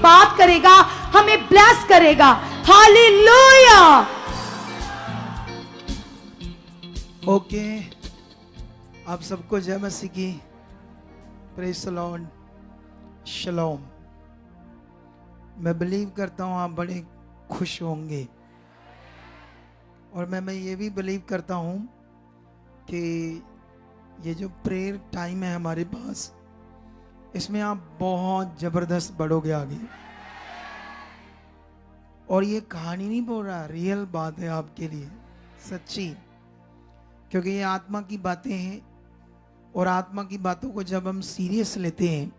बात करेगा, हमें ब्लेस करेगा। हालेलुया। ओके, आप सबको जय मसीह की। Praise the Lord. शलोम। मैं बिलीव करता हूँ आप बड़े खुश होंगे, और मैं ये भी बिलीव करता हूँ कि ये जो प्रेयर टाइम है हमारे पास, इसमें आप बहुत ज़बरदस्त बढ़ोगे आगे। और ये कहानी नहीं बोल रहा, रियल बात है आपके लिए, सच्ची। क्योंकि ये आत्मा की बातें हैं, और आत्मा की बातों को जब हम सीरियस लेते हैं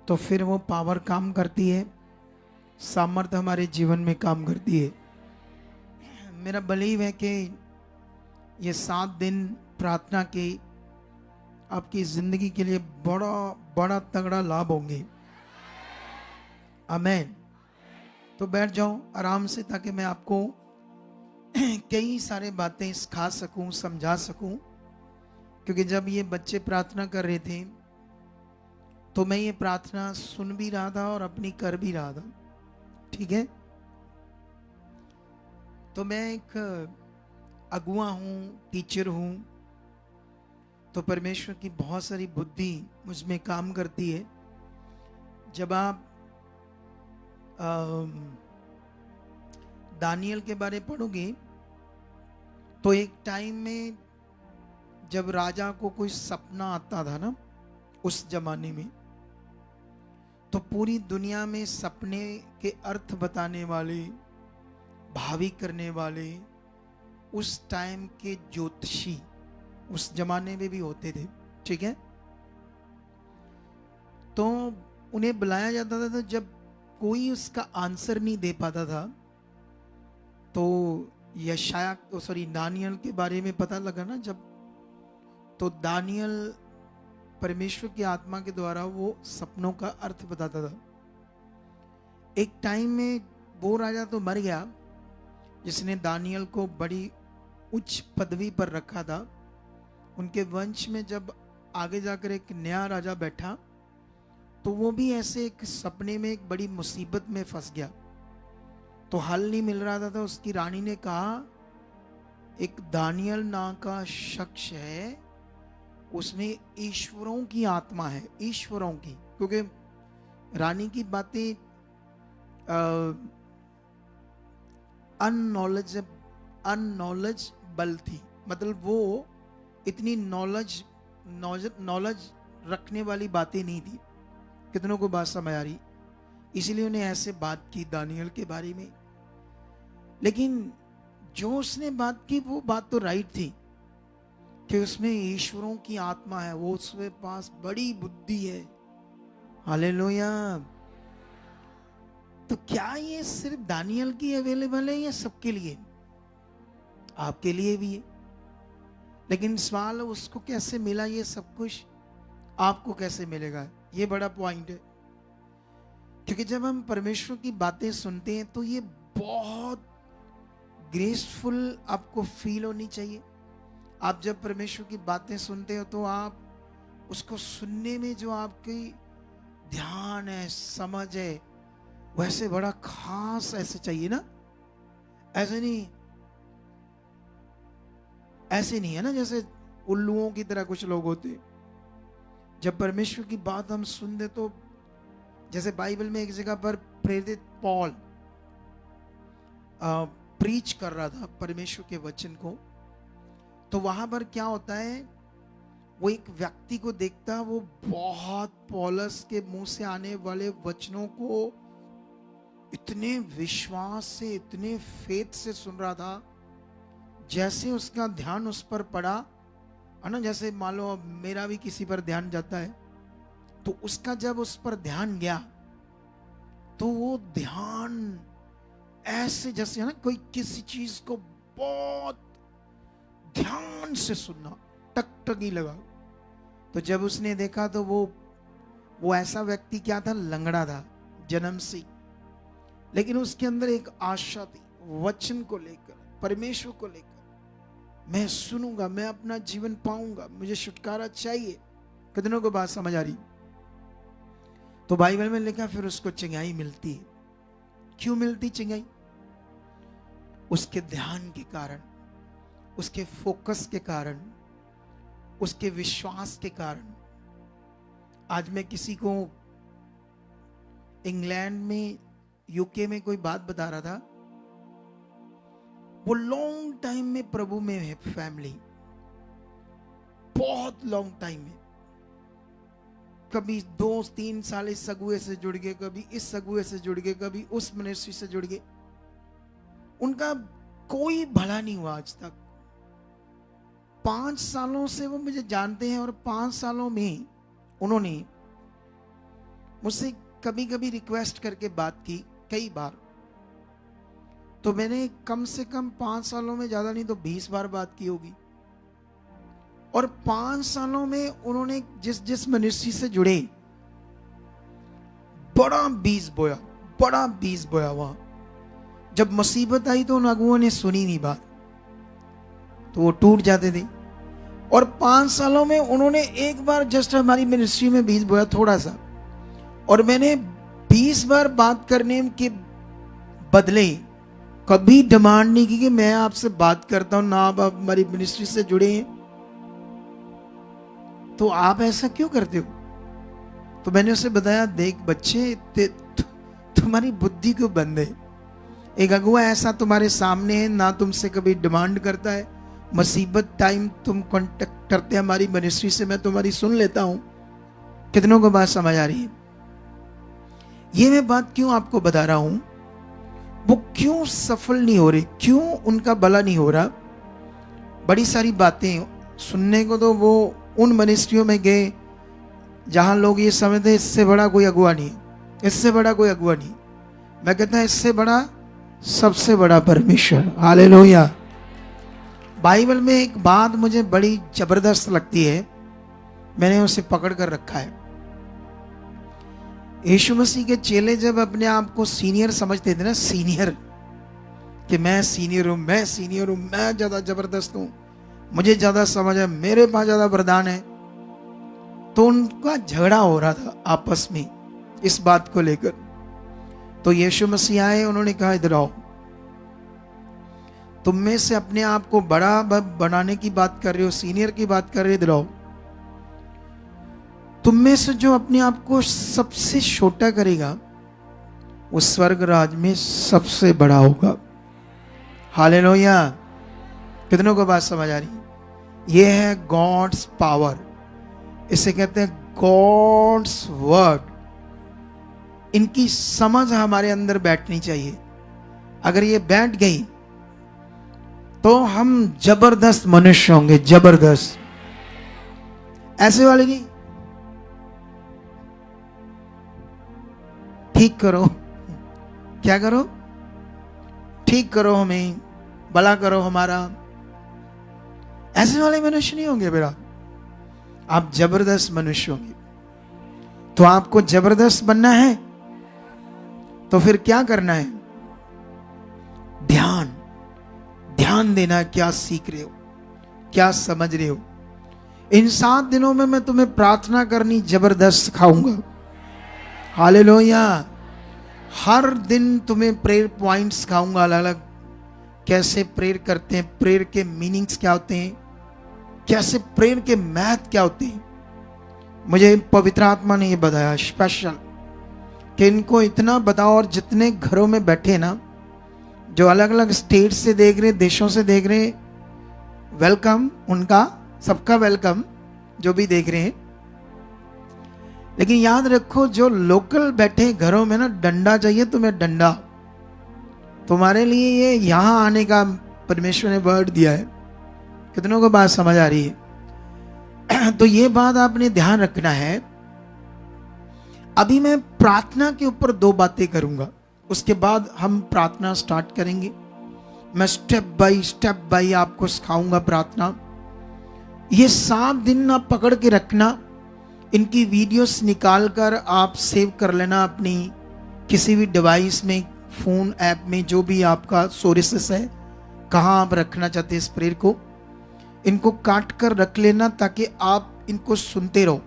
तो फिर वो पावर काम करती है, सामर्थ्य हमारे जीवन में काम करती है। मेरा बिलीव है कि ये 7 दिन प्रार्थना के आपकी जिंदगी के लिए बड़ा बड़ा तगड़ा लाभ होंगे। आमेन। तो बैठ जाओ आराम से, ताकि मैं आपको कई सारे बातें सिखा सकूं, समझा सकूं। क्योंकि जब ये बच्चे प्रार्थना कर रहे थे तो मैं ये प्रार्थना सुन भी रहा था और अपनी कर भी रहा था। ठीक है। तो मैं एक अगुआ हूँ, टीचर हूँ, तो परमेश्वर की बहुत सारी बुद्धि मुझ में काम करती है। जब आप दानियल के बारे पढ़ोगे तो एक टाइम में जब राजा को कोई सपना आता था ना, उस जमाने में, तो पूरी दुनिया में सपने के अर्थ बताने वाले, भावी करने वाले, उस टाइम के ज्योतिषी उस जमाने में भी होते थे। ठीक है। तो उन्हें बुलाया जाता था, तो जब कोई उसका आंसर नहीं दे पाता था तो दानियल के बारे में पता लगा ना जब, तो दानियल परमेश्वर की आत्मा के द्वारा वो सपनों का अर्थ बताता था। एक टाइम में वो राजा तो मर गया जिसने दानियल को बड़ी उच्च पदवी पर रखा था। उनके वंश में जब आगे जाकर एक नया राजा बैठा तो वो भी ऐसे एक सपने में एक बड़ी मुसीबत में फंस गया। तो हल नहीं मिल रहा था, तो उसकी रानी ने कहा एक दानियल नाम का शख्स है, उसमें ईश्वरों की आत्मा है, ईश्वरों की। क्योंकि रानी की बातें अननॉलेजेबल थी, मतलब वो इतनी नॉलेज रखने वाली बातें नहीं थी। कितनों को बात समझ आ रही? इसीलिए उन्हें ऐसे बात की दानियल के बारे में। लेकिन जो उसने बात की वो बात तो राइट थी कि उसमें ईश्वरों की आत्मा है, वो उसके पास बड़ी बुद्धि है। हालेलुया। तो क्या ये सिर्फ दानियल की अवेलेबल है या सबके लिए? आपके लिए भी है। लेकिन सवाल उसको कैसे मिला ये सब कुछ, आपको कैसे मिलेगा, ये बड़ा पॉइंट है। क्योंकि जब हम परमेश्वर की बातें सुनते हैं तो ये बहुत ग्रेसफुल आपको फील होनी चाहिए। आप जब परमेश्वर की बातें सुनते हो तो आप उसको सुनने में जो आपकी ध्यान है, समझ है, वैसे बड़ा खास ऐसे चाहिए ना। ऐसे नहीं है ना जैसे उल्लुओं की तरह कुछ लोग होते। जब परमेश्वर की बात हम सुनते तो जैसे बाइबल में एक जगह पर प्रेरित पॉल प्रीच कर रहा था परमेश्वर के वचन को, तो वहां पर क्या होता है, वो एक व्यक्ति को देखता, वो बहुत पौलुस के मुंह से आने वाले वचनों को इतने विश्वास से, इतने फेथ से सुन रहा था, जैसे उसका ध्यान उस पर पड़ा है ना। जैसे मान लो मेरा भी किसी पर ध्यान जाता है, तो उसका जब उस पर ध्यान गया तो वो ध्यान ऐसे जैसे है ना कोई किसी चीज को बहुत ध्यान से सुनना, टकटकी लगा। तो जब उसने देखा तो वो ऐसा व्यक्ति क्या था, लंगड़ा था जन्म से, लेकिन उसके अंदर एक आशा थी वचन को लेकर, परमेश्वर को लेकर। मैं सुनूंगा, मैं अपना जीवन पाऊंगा, मुझे छुटकारा चाहिए। कितनों को बात समझ आ रही? तो बाइबल में लिखा फिर उसको चिंगाई मिलती है। क्यों मिलती चिंगाई? उसके ध्यान के कारण, उसके फोकस के कारण, उसके विश्वास के कारण। आज मैं किसी को इंग्लैंड में, यूके में कोई बात बता रहा था। वो लॉन्ग टाइम में प्रभु में है, फैमिली बहुत लॉन्ग टाइम में, कभी 2-3 साल इस सगुए से जुड़ गए, कभी इस सगुए से जुड़ गए, कभी उस मिनिस्ट्री से जुड़ गए। उनका कोई भला नहीं हुआ आज तक। 5 सालों से वो मुझे जानते हैं और 5 सालों में उन्होंने मुझसे कभी कभी रिक्वेस्ट करके बात की, कई बार। तो मैंने कम से कम 5 सालों में ज्यादा नहीं तो 20 बार बात की होगी। और 5 सालों में उन्होंने जिस जिस मिनिस्ट्री से जुड़े बड़ा बीज बोया, बड़ा बीज बोया वहां। जब मुसीबत आई तो उन अगुओं ने सुनी नहीं बात, तो वो टूट जाते थे। और 5 सालों में उन्होंने एक बार जस्ट हमारी मिनिस्ट्री में बीज बोया थोड़ा सा, और मैंने 20 बार बात करने के बदले कभी डिमांड नहीं की कि मैं आपसे बात करता हूं, ना आप हमारी मिनिस्ट्री से जुड़े हैं, तो आप ऐसा क्यों करते हो? तो मैंने उसे बताया, देख बच्चे, तुम्हारी बुद्धि क्यों बंद है? एक अगुआ ऐसा तुम्हारे सामने है, ना तुमसे कभी डिमांड करता है। मुसीबत टाइम तुम कांटेक्ट करते हैं हमारी मिनिस्ट्री से, मैं तुम्हारी सुन लेता हूं। कितनों को बात समझ आ रही है? ये मैं बात क्यों आपको बता रहा हूं, वो क्यों सफल नहीं हो रही, क्यों उनका भला नहीं हो रहा। बड़ी सारी बातें सुनने को तो वो उन मिनिस्ट्रियों में गए जहां लोग ये समझते इससे बड़ा कोई अगुआ नहीं, इससे बड़ा कोई अगुआ नहीं। मैं कहता हूं इससे बड़ा सबसे बड़ा परमेश्वर। हालेलुया। बाइबल में एक बात मुझे बड़ी जबरदस्त लगती है, मैंने उसे पकड़ कर रखा है। यीशु मसीह के चेले जब अपने आप को सीनियर समझते थे ना, सीनियर, कि मैं सीनियर हूं, मैं सीनियर हूं, मैं ज्यादा जबरदस्त हूं, मुझे ज्यादा समझ है, मेरे पास ज्यादा वरदान है, तो उनका झगड़ा हो रहा था आपस में इस बात को लेकर। तो यीशु मसीह आए, उन्होंने कहा इधर आओ, तुम में से अपने आप को बड़ा बनाने की बात कर रहे हो, सीनियर की बात कर रहे हो, इधर आओ। तुम में से जो अपने आप को सबसे छोटा करेगा वो स्वर्ग राज में सबसे बड़ा होगा। हालेलुया। कितनों को बात समझ आ रही है? ये है गॉड्स पावर, इसे कहते हैं गॉड्स वर्ड। इनकी समझ हमारे अंदर बैठनी चाहिए। अगर ये बैठ गई तो हम जबरदस्त मनुष्य होंगे, जबरदस्त। ऐसे वाले नहीं, ठीक करो, क्या करो? ठीक करो हमें, भला करो हमारा। ऐसे वाले मनुष्य नहीं होंगे मेरा, आप जबरदस्त मनुष्य होंगे। तो आपको जबरदस्त बनना है तो फिर क्या करना है? ध्यान, ध्यान देना, क्या सीख रहे हो, क्या समझ रहे हो। इन 7 दिनों में मैं तुम्हें प्रार्थना करनी जबरदस्त सिखाऊंगा। हालेलुया। हर दिन तुम्हें प्रेयर पॉइंट्स सिखाऊंगा अलग अलग, कैसे प्रेयर करते हैं, प्रेयर के मीनिंग्स क्या होते हैं, कैसे प्रेयर के मैथ क्या होते हैं। मुझे पवित्र आत्मा ने ये बताया स्पेशल कि इनको इतना बताओ। और जितने घरों में बैठे ना, जो अलग अलग स्टेट से देख रहे, देशों से देख रहे, वेलकम, उनका सबका वेलकम, जो भी देख रहे हैं। लेकिन याद रखो, जो लोकल बैठे घरों में ना, डंडा चाहिए तुम्हें, डंडा। तुम्हारे लिए ये यहां आने का परमेश्वर ने वर्ड दिया है। कितनों को बात समझ आ रही है? तो ये बात आपने ध्यान रखना है। अभी मैं प्रार्थना के ऊपर 2 बातें करूंगा, उसके बाद हम प्रार्थना स्टार्ट करेंगे। मैं स्टेप बाय आपको सिखाऊंगा प्रार्थना। ये 7 दिन आप पकड़ के रखना। इनकी वीडियोस निकाल कर आप सेव कर लेना अपनी किसी भी डिवाइस में, फोन ऐप में, जो भी आपका सोर्सेस है, कहाँ आप रखना चाहते हैं इस प्रेयर को। इनको काट कर रख लेना ताकि आप इनको सुनते रहो।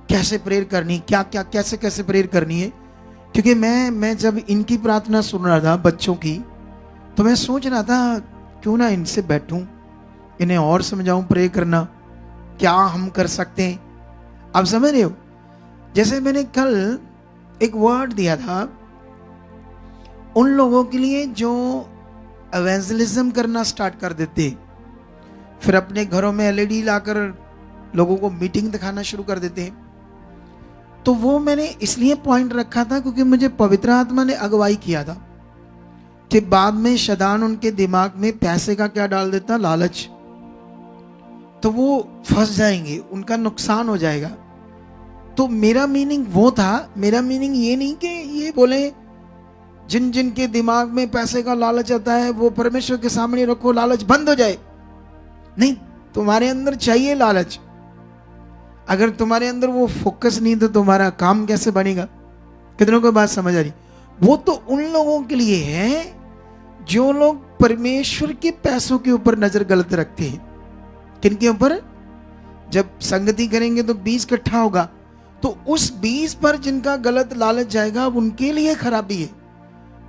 कैसे प्रेयर करनी, क्या क्या कैसे कैसे प्रेयर करनी है। क्योंकि मैं जब इनकी प्रार्थना सुन रहा था बच्चों की, तो मैं सोच रहा था क्यों ना इनसे बैठूं, इन्हें और समझाऊं प्रेयर करना क्या हम कर सकते हैं। आप समझ रहे हो, जैसे मैंने कल एक वर्ड दिया था उन लोगों के लिए जो एवेंजलिज्म करना स्टार्ट कर देते, फिर अपने घरों में एलईडी लाकर लोगों को मीटिंग दिखाना शुरू कर देते हैं। तो वो मैंने इसलिए पॉइंट रखा था क्योंकि मुझे पवित्र आत्मा ने अगुवाई किया था कि बाद में शैतान उनके दिमाग में पैसे का क्या डाल देता, लालच, तो वो फंस जाएंगे, उनका नुकसान हो जाएगा। तो मेरा मीनिंग वो था, मेरा मीनिंग ये नहीं कि ये बोले जिन जिन के दिमाग में पैसे का लालच आता है वो परमेश्वर के सामने रखो, लालच बंद हो जाए। नहीं, तुम्हारे अंदर चाहिए लालच। अगर तुम्हारे अंदर वो फोकस नहीं तो तुम्हारा काम कैसे बनेगा। कितनों को बात समझ आ रही। वो तो उन लोगों के लिए है जो लोग परमेश्वर के पैसों के ऊपर नजर गलत रखते हैं। किनके ऊपर? जब संगति करेंगे तो 20 इकट्ठा होगा, तो उस 20 पर जिनका गलत लालच जाएगा उनके लिए खराबी है।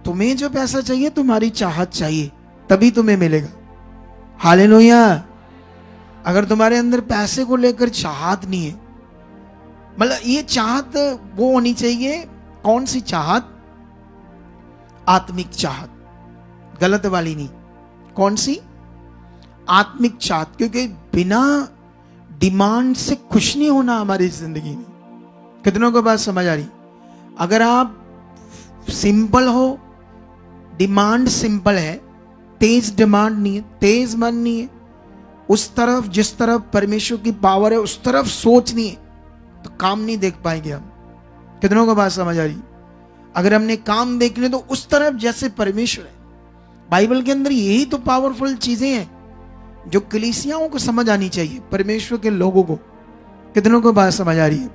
तुम्हें जो पैसा चाहिए तुम्हारी चाहत चाहिए, तभी तुम्हें मिलेगा। हालेलुया। अगर तुम्हारे अंदर पैसे को लेकर चाहत नहीं है, मतलब ये चाहत वो होनी चाहिए, कौन सी चाहत? आत्मिक चाहत, गलत वाली नहीं। कौन सी? आत्मिक चाहत। क्योंकि बिना डिमांड से कुछ नहीं होना हमारी जिंदगी में। कितनों को बात समझ आ रही? अगर आप सिंपल हो, डिमांड सिंपल है, तेज डिमांड नहीं है, तेज मन नहीं है, उस तरफ जिस तरफ परमेश्वर की पावर है उस तरफ सोच नहीं है, तो काम नहीं देख पाएंगे हम। कितनों को बात समझ आ रही? अगर हमने काम देखने तो उस तरफ जैसे परमेश्वर है। बाइबल के अंदर यही तो पावरफुल चीजें हैं जो कलीसियाओं को समझ आनी चाहिए, परमेश्वर के लोगों को। कितनों को बात समझ आ रही है?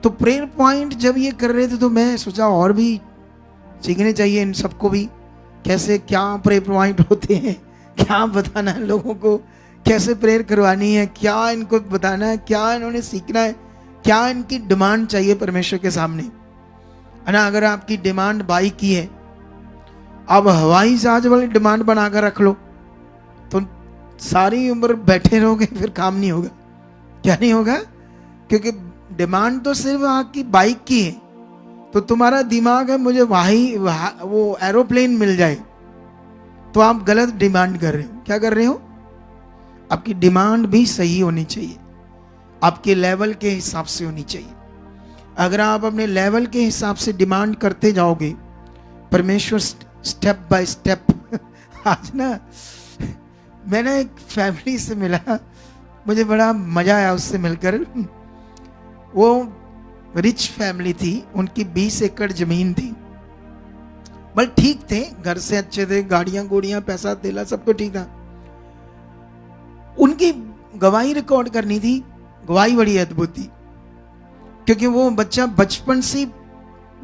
तो प्रेयर पॉइंट जब ये कर रहे थे तो मैं सोचा और भी सीखने चाहिए इन सबको भी, कैसे क्या प्रेयर पॉइंट होते हैं, क्या बताना है लोगों को, कैसे प्रेयर करवानी है, क्या इनको बताना है, क्या इन्होंने सीखना है, क्या इनकी डिमांड चाहिए परमेश्वर के सामने, है ना। अगर आपकी डिमांड बाइक की है, अब हवाई जहाज वाली डिमांड बनाकर रख लो तो सारी उम्र बैठे रहोगे, फिर काम नहीं होगा। क्या नहीं होगा? क्योंकि डिमांड तो सिर्फ आपकी बाइक की है, तो तुम्हारा दिमाग है मुझे वो एरोप्लेन मिल जाए, तो आप गलत डिमांड कर रहे हो। क्या कर रहे हो? आपकी डिमांड भी सही होनी चाहिए, आपके लेवल के हिसाब से होनी चाहिए। अगर आप अपने लेवल के हिसाब से डिमांड करते जाओगे, परमेश्वर स्टेप बाय स्टेप आज ना मैंने एक फैमिली से मिला, मुझे बड़ा मजा आया उससे मिलकर। वो रिच फैमिली थी, उनकी 20 एकड़ जमीन थी, बल ठीक थे, घर से अच्छे थे, गाड़ियां गोड़ियां पैसा तेला सब कुछ ठीक था। उनकी गवाही रिकॉर्ड करनी थी, गवाही बड़ी अद्भुत थी, क्योंकि वो बच्चा बचपन से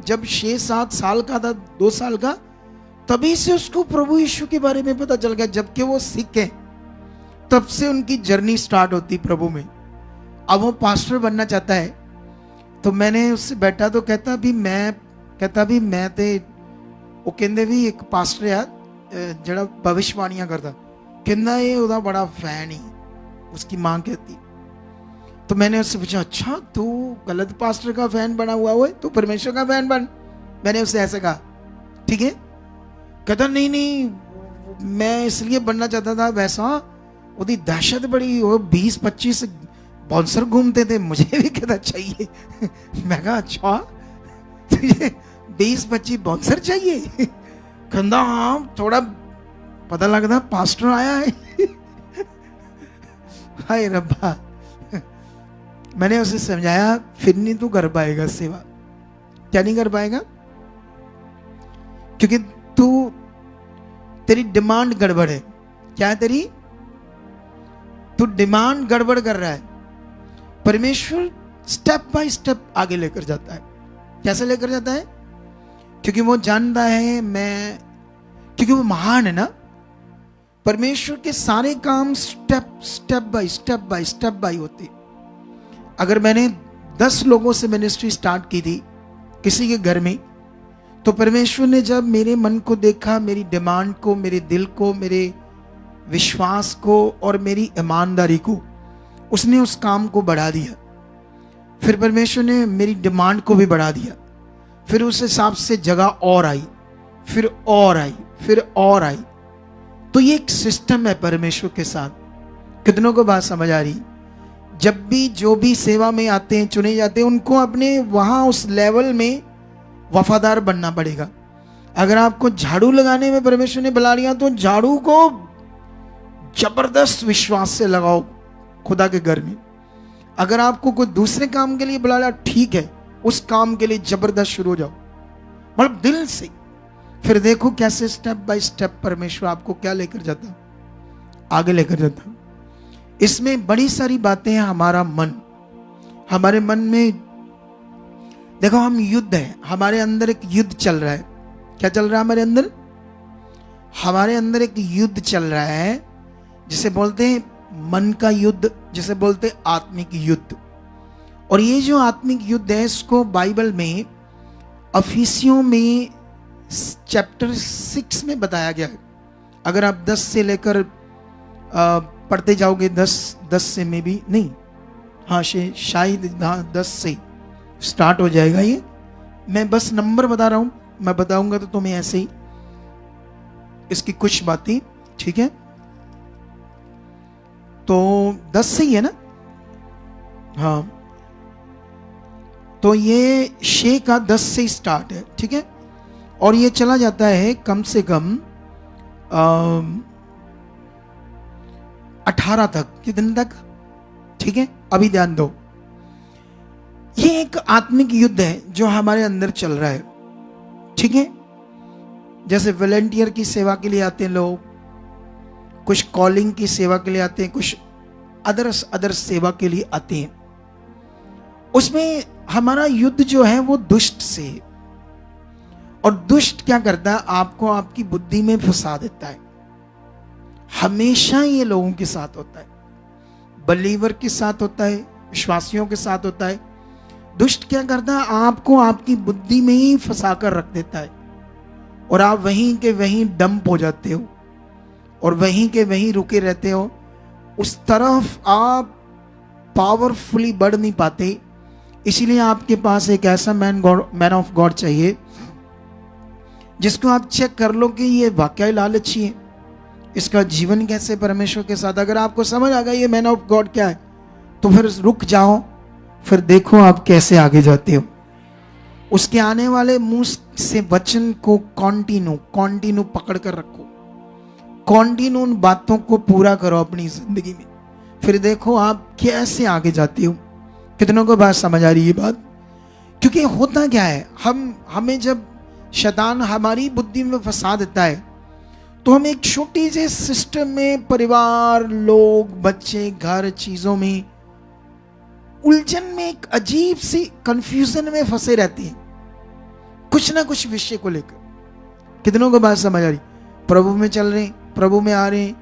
जब 6-7 साल का था, 2 साल का, तभी से उसको प्रभु यीशु के बारे में पता चल गया। जबकि वो सिख है, तब से उनकी जर्नी स्टार्ट होती प्रभु में। अब वो पास्टर बनना चाहता है, तो मैंने उससे बैठा तो कहता भी मैं ते वो कहते भी एक पास्टर है जड़ा भविष्यवाणियां करता, कहना ये उदा बड़ा फैन ही, उसकी मां कहती। तो मैंने उससे पूछा, अच्छा तू गलत पास्टर का फैन बना हुआ है, तू परमेश्वर का फैन बन। मैंने उससे ऐसे कहा, ठीक है। कहता नहीं मैं इसलिए बनना चाहता था वैसा, उसकी दहशत बड़ी, वो 20-25 बाउंसर घूमते थे, मुझे भी कहता चाहिए। मैं कहा अच्छा तुझे 20-25 बाउंसर चाहिए? कहता हाँ, थोड़ा पता लगता पास्टर आया है। हाय रब्बा। मैंने उसे समझाया, फिर नहीं तू कर पाएगा सेवा। क्या नहीं कर पाएगा? क्योंकि तेरी डिमांड गड़बड़ है। क्या है तेरी? तू डिमांड गड़बड़ कर रहा है। परमेश्वर स्टेप बाय स्टेप आगे लेकर जाता है। कैसे लेकर जाता है? क्योंकि वो जानता है क्योंकि वो महान है ना। परमेश्वर के सारे काम स्टेप बाय स्टेप होते। अगर मैंने 10 लोगों से मिनिस्ट्री स्टार्ट की थी किसी के घर में। तो परमेश्वर ने जब मेरे मन को देखा, मेरी डिमांड को, मेरे दिल को, मेरे विश्वास को और मेरी ईमानदारी को, उसने उस काम को बढ़ा दिया। फिर परमेश्वर ने मेरी डिमांड को भी बढ़ा दिया। फिर उस हिसाब से जगह और आई, फिर और आई, फिर और आई। तो ये एक सिस्टम है परमेश्वर के साथ। कितनों को बात समझ आ रही? जब भी जो भी सेवा में आते हैं, चुने जाते हैं, उनको अपने वहां उस लेवल में वफादार बनना पड़ेगा। अगर आपको झाड़ू लगाने में परमेश्वर ने बुला लिया तो झाड़ू को जबरदस्त विश्वास से लगाओ खुदा के घर में। अगर आपको कोई दूसरे काम के लिए बुला लिया, ठीक है, उस काम के लिए जबरदस्त शुरू हो जाओ, मतलब दिल से। फिर देखो कैसे स्टेप बाय स्टेप परमेश्वर आपको क्या लेकर जाता, आगे लेकर जाता। इसमें बड़ी सारी बातें हैं। हमारा मन, हमारे मन में देखो, हम युद्ध है, हमारे अंदर एक युद्ध चल रहा है। क्या चल रहा है हमारे अंदर? हमारे अंदर एक युद्ध चल रहा है, जिसे बोलते हैं मन का युद्ध, जिसे बोलते हैं आत्मिक युद्ध। और ये जो आत्मिक युद्ध है, इसको बाइबल में अफिसियों में चैप्टर 6 में बताया गया है। अगर आप 10 से लेकर पढ़ते जाओगे, 10 से में भी नहीं, हाँ शायद 10 से स्टार्ट हो जाएगा ये। मैं बस नंबर बता रहा हूं, मैं बताऊंगा तो तुम्हें ऐसे ही इसकी कुछ बातें, ठीक है? तो 10 से ही है ना? हाँ, तो ये 6 का 10 से स्टार्ट है, ठीक है? और ये चला जाता है कम से कम 18 तक, कितने तक? ठीक है, अभी ध्यान दो। ये एक आत्मिक युद्ध है जो हमारे अंदर चल रहा है, ठीक है? जैसे वॉलंटियर की सेवा के लिए आते हैं लोग, कुछ कॉलिंग की सेवा के लिए आते हैं, कुछ अदर सेवा के लिए आते हैं। उसमें हमारा युद्ध जो है वो दुष्ट से। और दुष्ट क्या करता है? आपको आपकी बुद्धि में फंसा देता है। हमेशा ये लोगों के साथ होता है, बलीवर के साथ होता है, विश्वासियों के साथ होता है। दुष्ट क्या करता है? आपको आपकी बुद्धि में ही फंसा कर रख देता है, और आप वहीं के वहीं डंप हो जाते हो, और वहीं के वहीं रुके रहते हो। उस तरफ आप पावरफुली बढ़ नहीं पाते। इसीलिए आपके पास एक ऐसा मैन ऑफ गॉड चाहिए जिसको आप चेक कर लो कि ये वाकई लालची है, इसका जीवन कैसे परमेश्वर के साथ। अगर आपको समझ आ गया ये मैन ऑफ गॉड क्या है, तो फिर रुक जाओ, फिर देखो आप कैसे आगे जाते हो। उसके आने वाले मुंह से वचन को कॉन्टिन्यू पकड़ कर रखो, कॉन्टिन्यू उन बातों को पूरा करो अपनी जिंदगी में, फिर देखो आप कैसे आगे जाते हो। कितनों को बात समझ आ रही है बात? क्योंकि होता क्या है, हमें जब शैतान हमारी बुद्धि में फंसा देता है, तो हम एक छोटी से सिस्टम में, परिवार, लोग, बच्चे, घर, चीजों में, उलझन में, एक अजीब सी कंफ्यूजन में फंसे रहते हैं, कुछ ना कुछ विषय को लेकर। कितनों को बात समझ आ रही? प्रभु में चल रहे हैं, प्रभु में आ रहे हैं,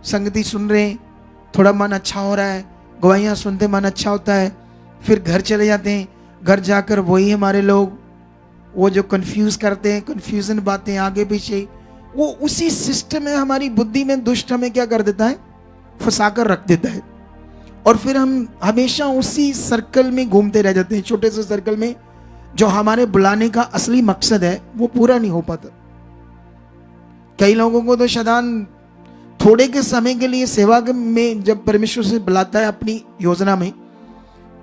संगति सुन रहे हैं, थोड़ा मन अच्छा हो रहा है, गवाहियां सुनते मन अच्छा होता है, फिर घर चले जाते हैं। घर जाकर वही हमारे लोग, वो जो कंफ्यूज करते हैं, कंफ्यूजन बातें आगे पीछे, वो उसी सिस्टम में हमारी बुद्धि में दुष्ट हमें क्या कर देता है? फंसा कर रख देता है। और फिर हम हमेशा उसी सर्कल में घूमते रह जाते हैं, छोटे से सर्कल में। जो हमारे बुलाने का असली मकसद है वो पूरा नहीं हो पाता। कई लोगों को तो शैतान थोड़े के समय के लिए सेवा में जब परमेश्वर से बुलाता है अपनी योजना में,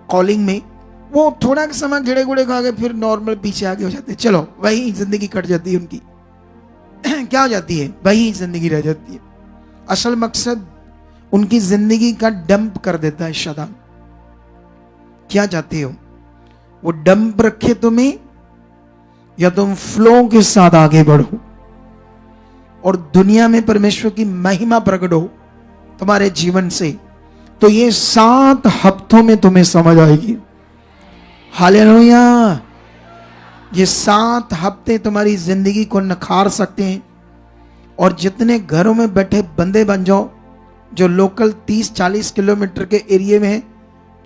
कॉलिंग में, वो थोड़ा के समय घिड़े गुड़े खा के फिर नॉर्मल पीछे आगे हो जाते हैं। चलो, वही जिंदगी कट जाती है उनकी। क्या हो जाती है? वही जिंदगी रह जाती है। असल मकसद उनकी जिंदगी का डंप कर देता है शैतान। क्या चाहते हो? वो डंप रखे तुम्हें, या तुम फ्लो के साथ आगे बढ़ो और दुनिया में परमेश्वर की महिमा प्रकट हो तुम्हारे जीवन से। तो ये 7 हफ्तों में तुम्हें समझ आएगी। हालेलुया! ये 7 हफ्ते तुम्हारी जिंदगी को नखार सकते हैं। और जितने घरों में बैठे बंदे बन जाओ, जो लोकल 30-40 किलोमीटर के एरिया में है,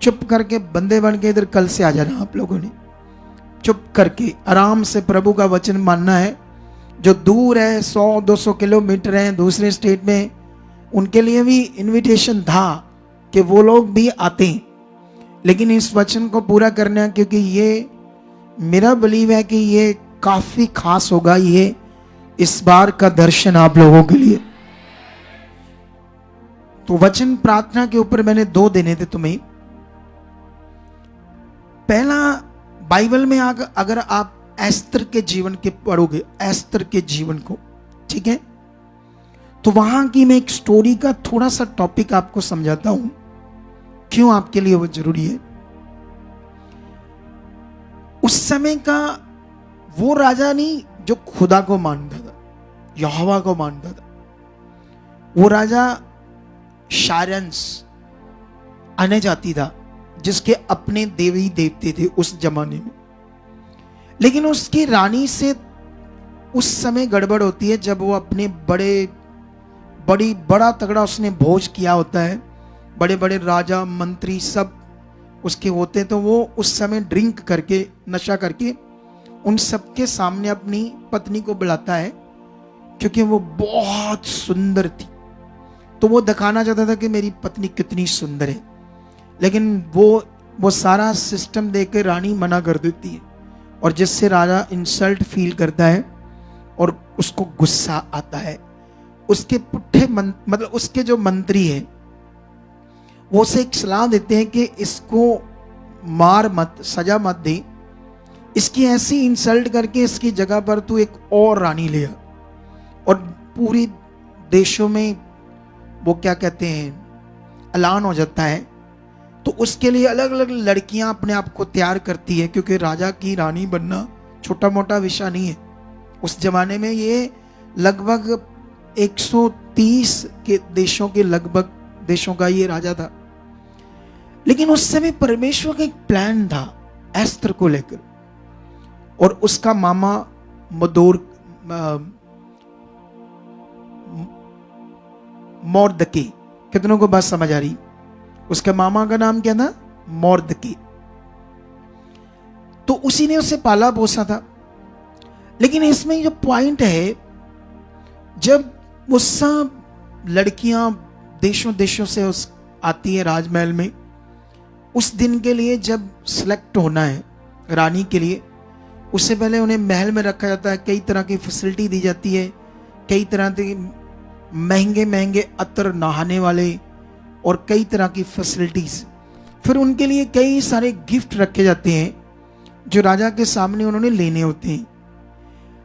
चुप करके बंदे बन के इधर कल से आ जाना। आप लोगों ने चुप करके आराम से प्रभु का वचन मानना है। जो दूर है 100-200 किलोमीटर है दूसरे स्टेट में, उनके लिए भी इनविटेशन था कि वो लोग भी आते हैं, लेकिन इस वचन को पूरा करना, क्योंकि ये मेरा बिलीव है कि ये काफी खास होगा ये इस बार का दर्शन आप लोगों के लिए। तो वचन प्रार्थना के ऊपर मैंने 2 देने थे तुम्हें। पहला, बाइबल में अगर आप एस्तर के जीवन के पढ़ोगे, एस्तर के जीवन को, ठीक है, तो वहां की मैं एक स्टोरी का थोड़ा सा टॉपिक आपको समझाता हूं, क्यों आपके लिए वो जरूरी है। उस समय का वो राजा नहीं जो खुदा को मानता था, यहोवा को मानता था। वो राजा शारंस आने जाती था, जिसके अपने देवी देवते थे उस जमाने में। लेकिन उसकी रानी से उस समय गड़बड़ होती है जब वो अपने बड़ा तगड़ा उसने भोज किया होता है, बड़े बड़े राजा मंत्री सब उसके होते हैं, तो वो उस समय ड्रिंक करके, नशा करके उन सबके सामने अपनी पत्नी को बुलाता है, क्योंकि वो बहुत सुंदर थी। तो वो दिखाना चाहता था कि मेरी पत्नी कितनी सुंदर है, लेकिन वो सारा सिस्टम देख के रानी मना कर देती है, और जिससे राजा इंसल्ट फील करता है और उसको गुस्सा आता है। उसके पुट्ठे मतलब उसके जो मंत्री हैं वो उसे एक सलाह देते हैं कि इसको मार मत, सजा मत दे, इसकी ऐसी इंसल्ट करके इसकी जगह पर तू एक और रानी ले आ। और पूरी देशों में वो क्या कहते हैं, ऐलान हो जाता है। तो उसके लिए अलग अलग लड़कियां अपने आप को तैयार करती है, क्योंकि राजा की रानी बनना छोटा मोटा विषय नहीं है। उस जमाने में ये लगभग 130 के देशों के लगभग देशों का ये राजा था। लेकिन उस समय परमेश्वर का एक प्लान था एस्तर को लेकर, और उसका मामा मोर्दकी, कितनों को बात समझ आ रही? उसके मामा का नाम क्या था? मोर्दकी। तो उसी ने उसे पाला पोसा था। लेकिन इसमें जो पॉइंट है, जब वो सब लड़कियां देशों देशों से आती है राजमहल में, उस दिन के लिए जब सिलेक्ट होना है रानी के लिए, उससे पहले उन्हें महल में रखा जाता है, कई तरह की फैसिलिटी दी जाती है, कई तरह के महंगे महंगे अतर, नहाने वाले और कई तरह की फैसिलिटीज। फिर उनके लिए कई सारे गिफ्ट रखे जाते हैं जो राजा के सामने उन्होंने लेने होते हैं।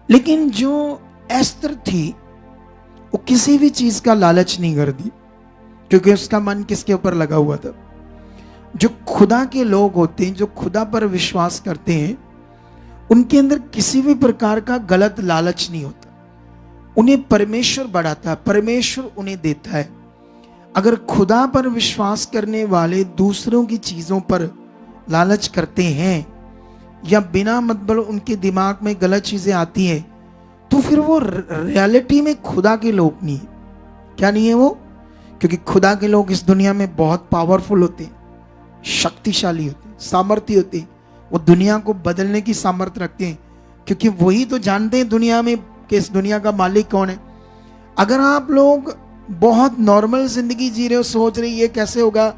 लेकिन जो एस्तर थी वो किसी भी चीज का लालच नहीं करती, क्योंकि उसका मन किसके ऊपर लगा हुआ था? जो खुदा के लोग होते हैं, जो खुदा पर विश्वास करते हैं, उनके अंदर किसी भी प्रकार का गलत लालच नहीं होता। उन्हें परमेश्वर बढ़ाता है, परमेश्वर उन्हें देता है। अगर खुदा पर विश्वास करने वाले दूसरों की चीजों पर लालच करते हैं, या बिना मतलब उनके दिमाग में गलत चीजें आती हैं, तो फिर वो रियलिटी में खुदा के लोग नहीं है। क्या नहीं है वो? क्योंकि खुदा के लोग इस दुनिया में बहुत पावरफुल होते हैं, शक्तिशाली होते हैं, सामर्थ्य होते हैं। वो दुनिया को बदलने की सामर्थ्य रखते हैं, क्योंकि वही तो जानते हैं दुनिया में कि इस दुनिया का मालिक कौन है। अगर आप लोग बहुत नॉर्मल जिंदगी जी रहे हो, सोच रहे ये कैसे होगा,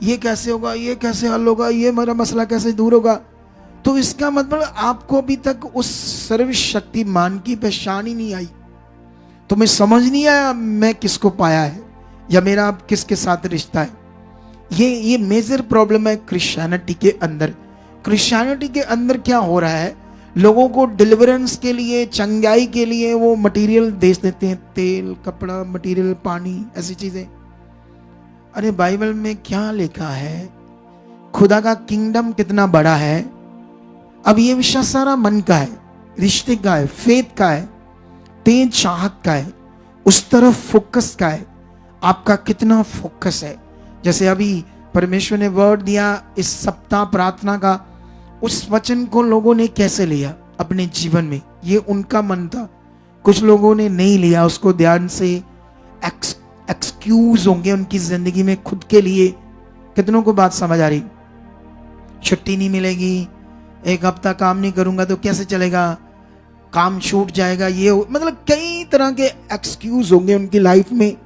ये कैसे होगा, ये कैसे हल होगा, ये मेरा मसला कैसे दूर होगा, तो इसका मतलब आपको अभी तक उस सर्वशक्तिमान की पहचान ही नहीं आई। तुम्हें समझ नहीं आया मैं किसको पाया है, या मेरा अब किसके साथ रिश्ता है। ये मेजर प्रॉब्लम है क्रिश्चियनिटी के अंदर। क्रिश्चियनिटी के अंदर क्या हो रहा है, लोगों को डिलीवरेंस के लिए, चंगाई के लिए वो मटेरियल दे देते हैं, तेल, कपड़ा, मटेरियल, पानी, ऐसी चीजें। अरे बाइबल में क्या लिखा है? खुदा का किंगडम कितना बड़ा है। अब ये विषय सारा मन का है, रिश्ते का है, फेथ का है, तेज चाहत का है, उस तरफ फोकस का है। आपका कितना फोकस है? जैसे अभी परमेश्वर ने वर्ड दिया इस सप्ताह प्रार्थना का, उस वचन को लोगों ने कैसे लिया अपने जीवन में, ये उनका मन था। कुछ लोगों ने नहीं लिया उसको ध्यान से, एक्सक्यूज होंगे उनकी जिंदगी में खुद के लिए। कितनों को बात समझ आ रही? छुट्टी नहीं मिलेगी, एक हफ्ता काम नहीं करूंगा तो कैसे चलेगा, काम छूट जाएगा, मतलब कई तरह के एक्सक्यूज होंगे उनकी लाइफ में।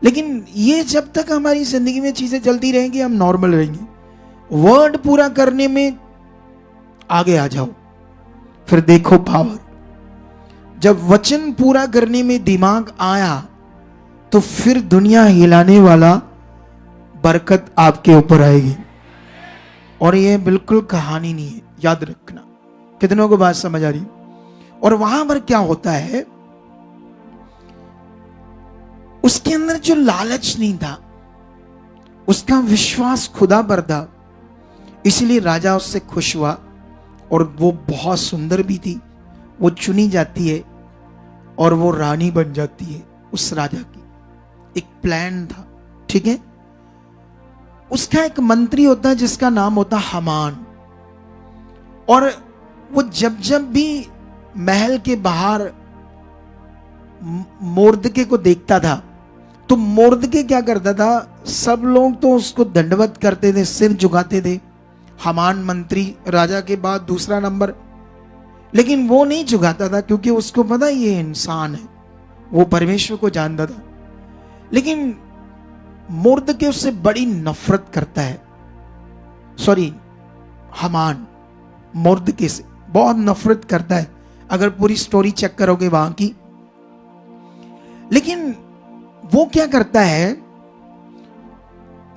लेकिन ये जब तक हमारी जिंदगी में चीजें चलती रहेंगी हम नॉर्मल रहेंगे। वर्ड पूरा करने में आगे आ जाओ, फिर देखो पावर। जब वचन पूरा करने में दिमाग आया तो फिर दुनिया हिलाने वाला बरकत आपके ऊपर आएगी। और ये बिल्कुल कहानी नहीं है, याद रखना। कितनों को बात समझ आ रही? और वहां पर क्या होता है, उसके अंदर जो लालच नहीं था, उसका विश्वास खुदा पर था, इसलिए राजा उससे खुश हुआ। और वो बहुत सुंदर भी थी, वो चुनी जाती है और वो रानी बन जाती है उस राजा की। एक प्लान था, ठीक है। उसका एक मंत्री होता है जिसका नाम होता हामान। और वो जब जब भी महल के बाहर मोर्दके को देखता था तो मोर्दके क्या करता था, सब लोग तो उसको दंडवत करते थे, सिर झुकाते थे। हामान मंत्री राजा के बाद दूसरा नंबर, लेकिन वो नहीं झुकाता था क्योंकि उसको पता ये इंसान है, वो परमेश्वर को जानता था। लेकिन मोर्दके उससे बड़ी नफरत करता है। सॉरी, हामान मोर्दके से बहुत नफरत करता है, अगर पूरी स्टोरी चेक करोगे वहां की। लेकिन वो क्या करता है,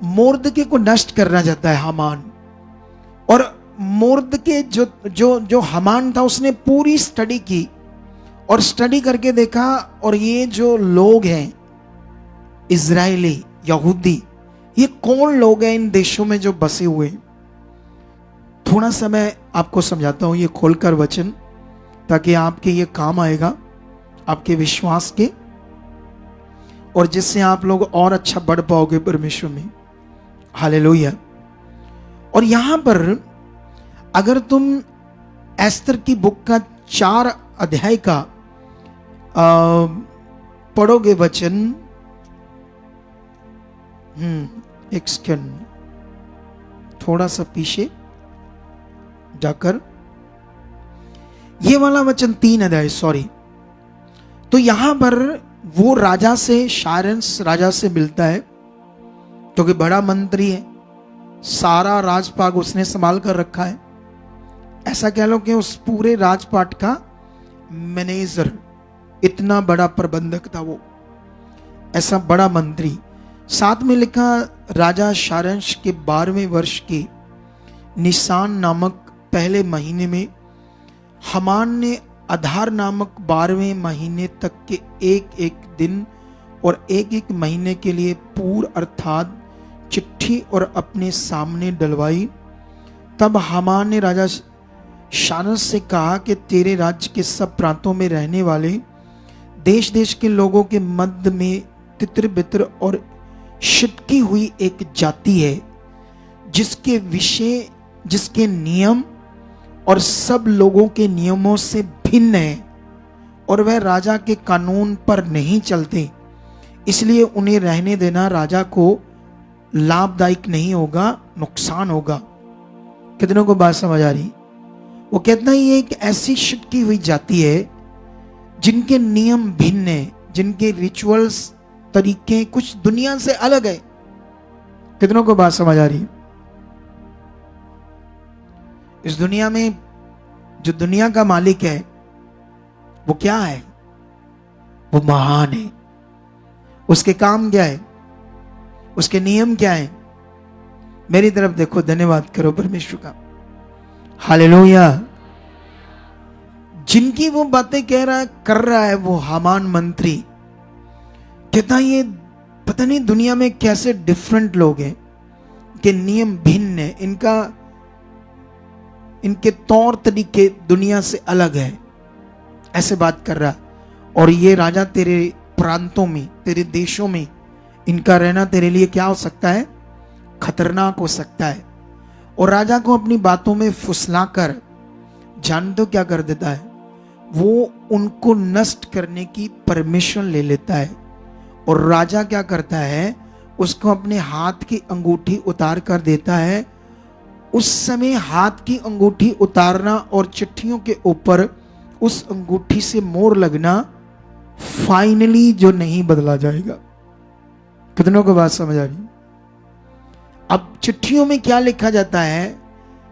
मोर्दके को नष्ट करना चाहता है हामान। और मोर्दके जो हामान था उसने पूरी स्टडी की और स्टडी करके देखा, और ये जो लोग हैं इजरायली यहूदी, ये कौन लोग हैं इन देशों में जो बसे हुए। थोड़ा सा मैं आपको समझाता हूं ये खोलकर वचन, ताकि आपके ये काम आएगा, आपके विश्वास के, और जिससे आप लोग और अच्छा बढ़ पाओगे परमेश्वर में। हालेलुया। और यहां पर अगर तुम एस्तर की बुक का 4 अध्याय का पढ़ोगे वचन, एक सेकंड, थोड़ा सा पीछे जाकर, ये वाला वचन 3 अध्याय, सॉरी। तो यहां पर वो राजा से, शायरंस राजा से मिलता है, क्योंकि बड़ा मंत्री है, सारा राजपाट उसने संभाल कर रखा है। ऐसा कह लो कि उस पूरे राजपाट का मैनेजर, इतना बड़ा प्रबंधक था वो, ऐसा बड़ा मंत्री। साथ में लिखा, राजा शायरंस के 12वें वर्ष के निसान नामक पहले महीने में हामान ने अधार नामक 12वें महीने तक के एक एक दिन और एक एक महीने के लिए पूर अर्थात चिट्ठी और अपने सामने डलवाई। तब हामान ने राजा शायरंस से कहा कि तेरे राज्य के सब प्रांतों में रहने वाले देश देश के लोगों के मध्य में तितर बितर और छिटकी हुई एक जाति है, जिसके विषय, जिसके नियम और सब लोगों के नियमों से भिन्न है, और वह राजा के कानून पर नहीं चलते, इसलिए उन्हें रहने देना राजा को लाभदायक नहीं होगा, नुकसान होगा। कितनों को बात समझ आ रही? वो कहता है ये एक ऐसी छिटकी हुई जाति है जिनके नियम भिन्न है, जिनके रिचुअल्स, तरीके कुछ दुनिया से अलग है। कितनों को बात समझ आ रही? इस दुनिया में जो दुनिया का मालिक है वो क्या है? वो महान है। उसके काम क्या है? उसके नियम क्या है? मेरी तरफ देखो, धन्यवाद करो परमेश्वर का। हालेलुया। जिनकी वो बातें कह रहा है, कर रहा है वो हामान मंत्री, कहता ये पता नहीं दुनिया में कैसे डिफरेंट लोग हैं, के नियम भिन्न है, इनके तौर तरीके दुनिया से अलग है, ऐसे बात कर रहा। और ये राजा तेरे प्रांतों में, तेरे देशों में इनका रहना तेरे लिए क्या हो सकता है? खतरनाक हो सकता है। और राजा को अपनी बातों में फुसलाकर जान दो क्या कर देता है, वो उनको नष्ट करने की परमिशन ले लेता है। और राजा क्या करता है, उसको अपने हाथ की अंगूठी उतार कर देता है उस समय हाथ की अंगूठी उतारना और चिट्ठियों के ऊपर उस अंगूठी से मोहर लगना फाइनली जो नहीं बदला जाएगा। कितनों को बात समझ आ रही? अब चिट्ठियों में क्या लिखा जाता है,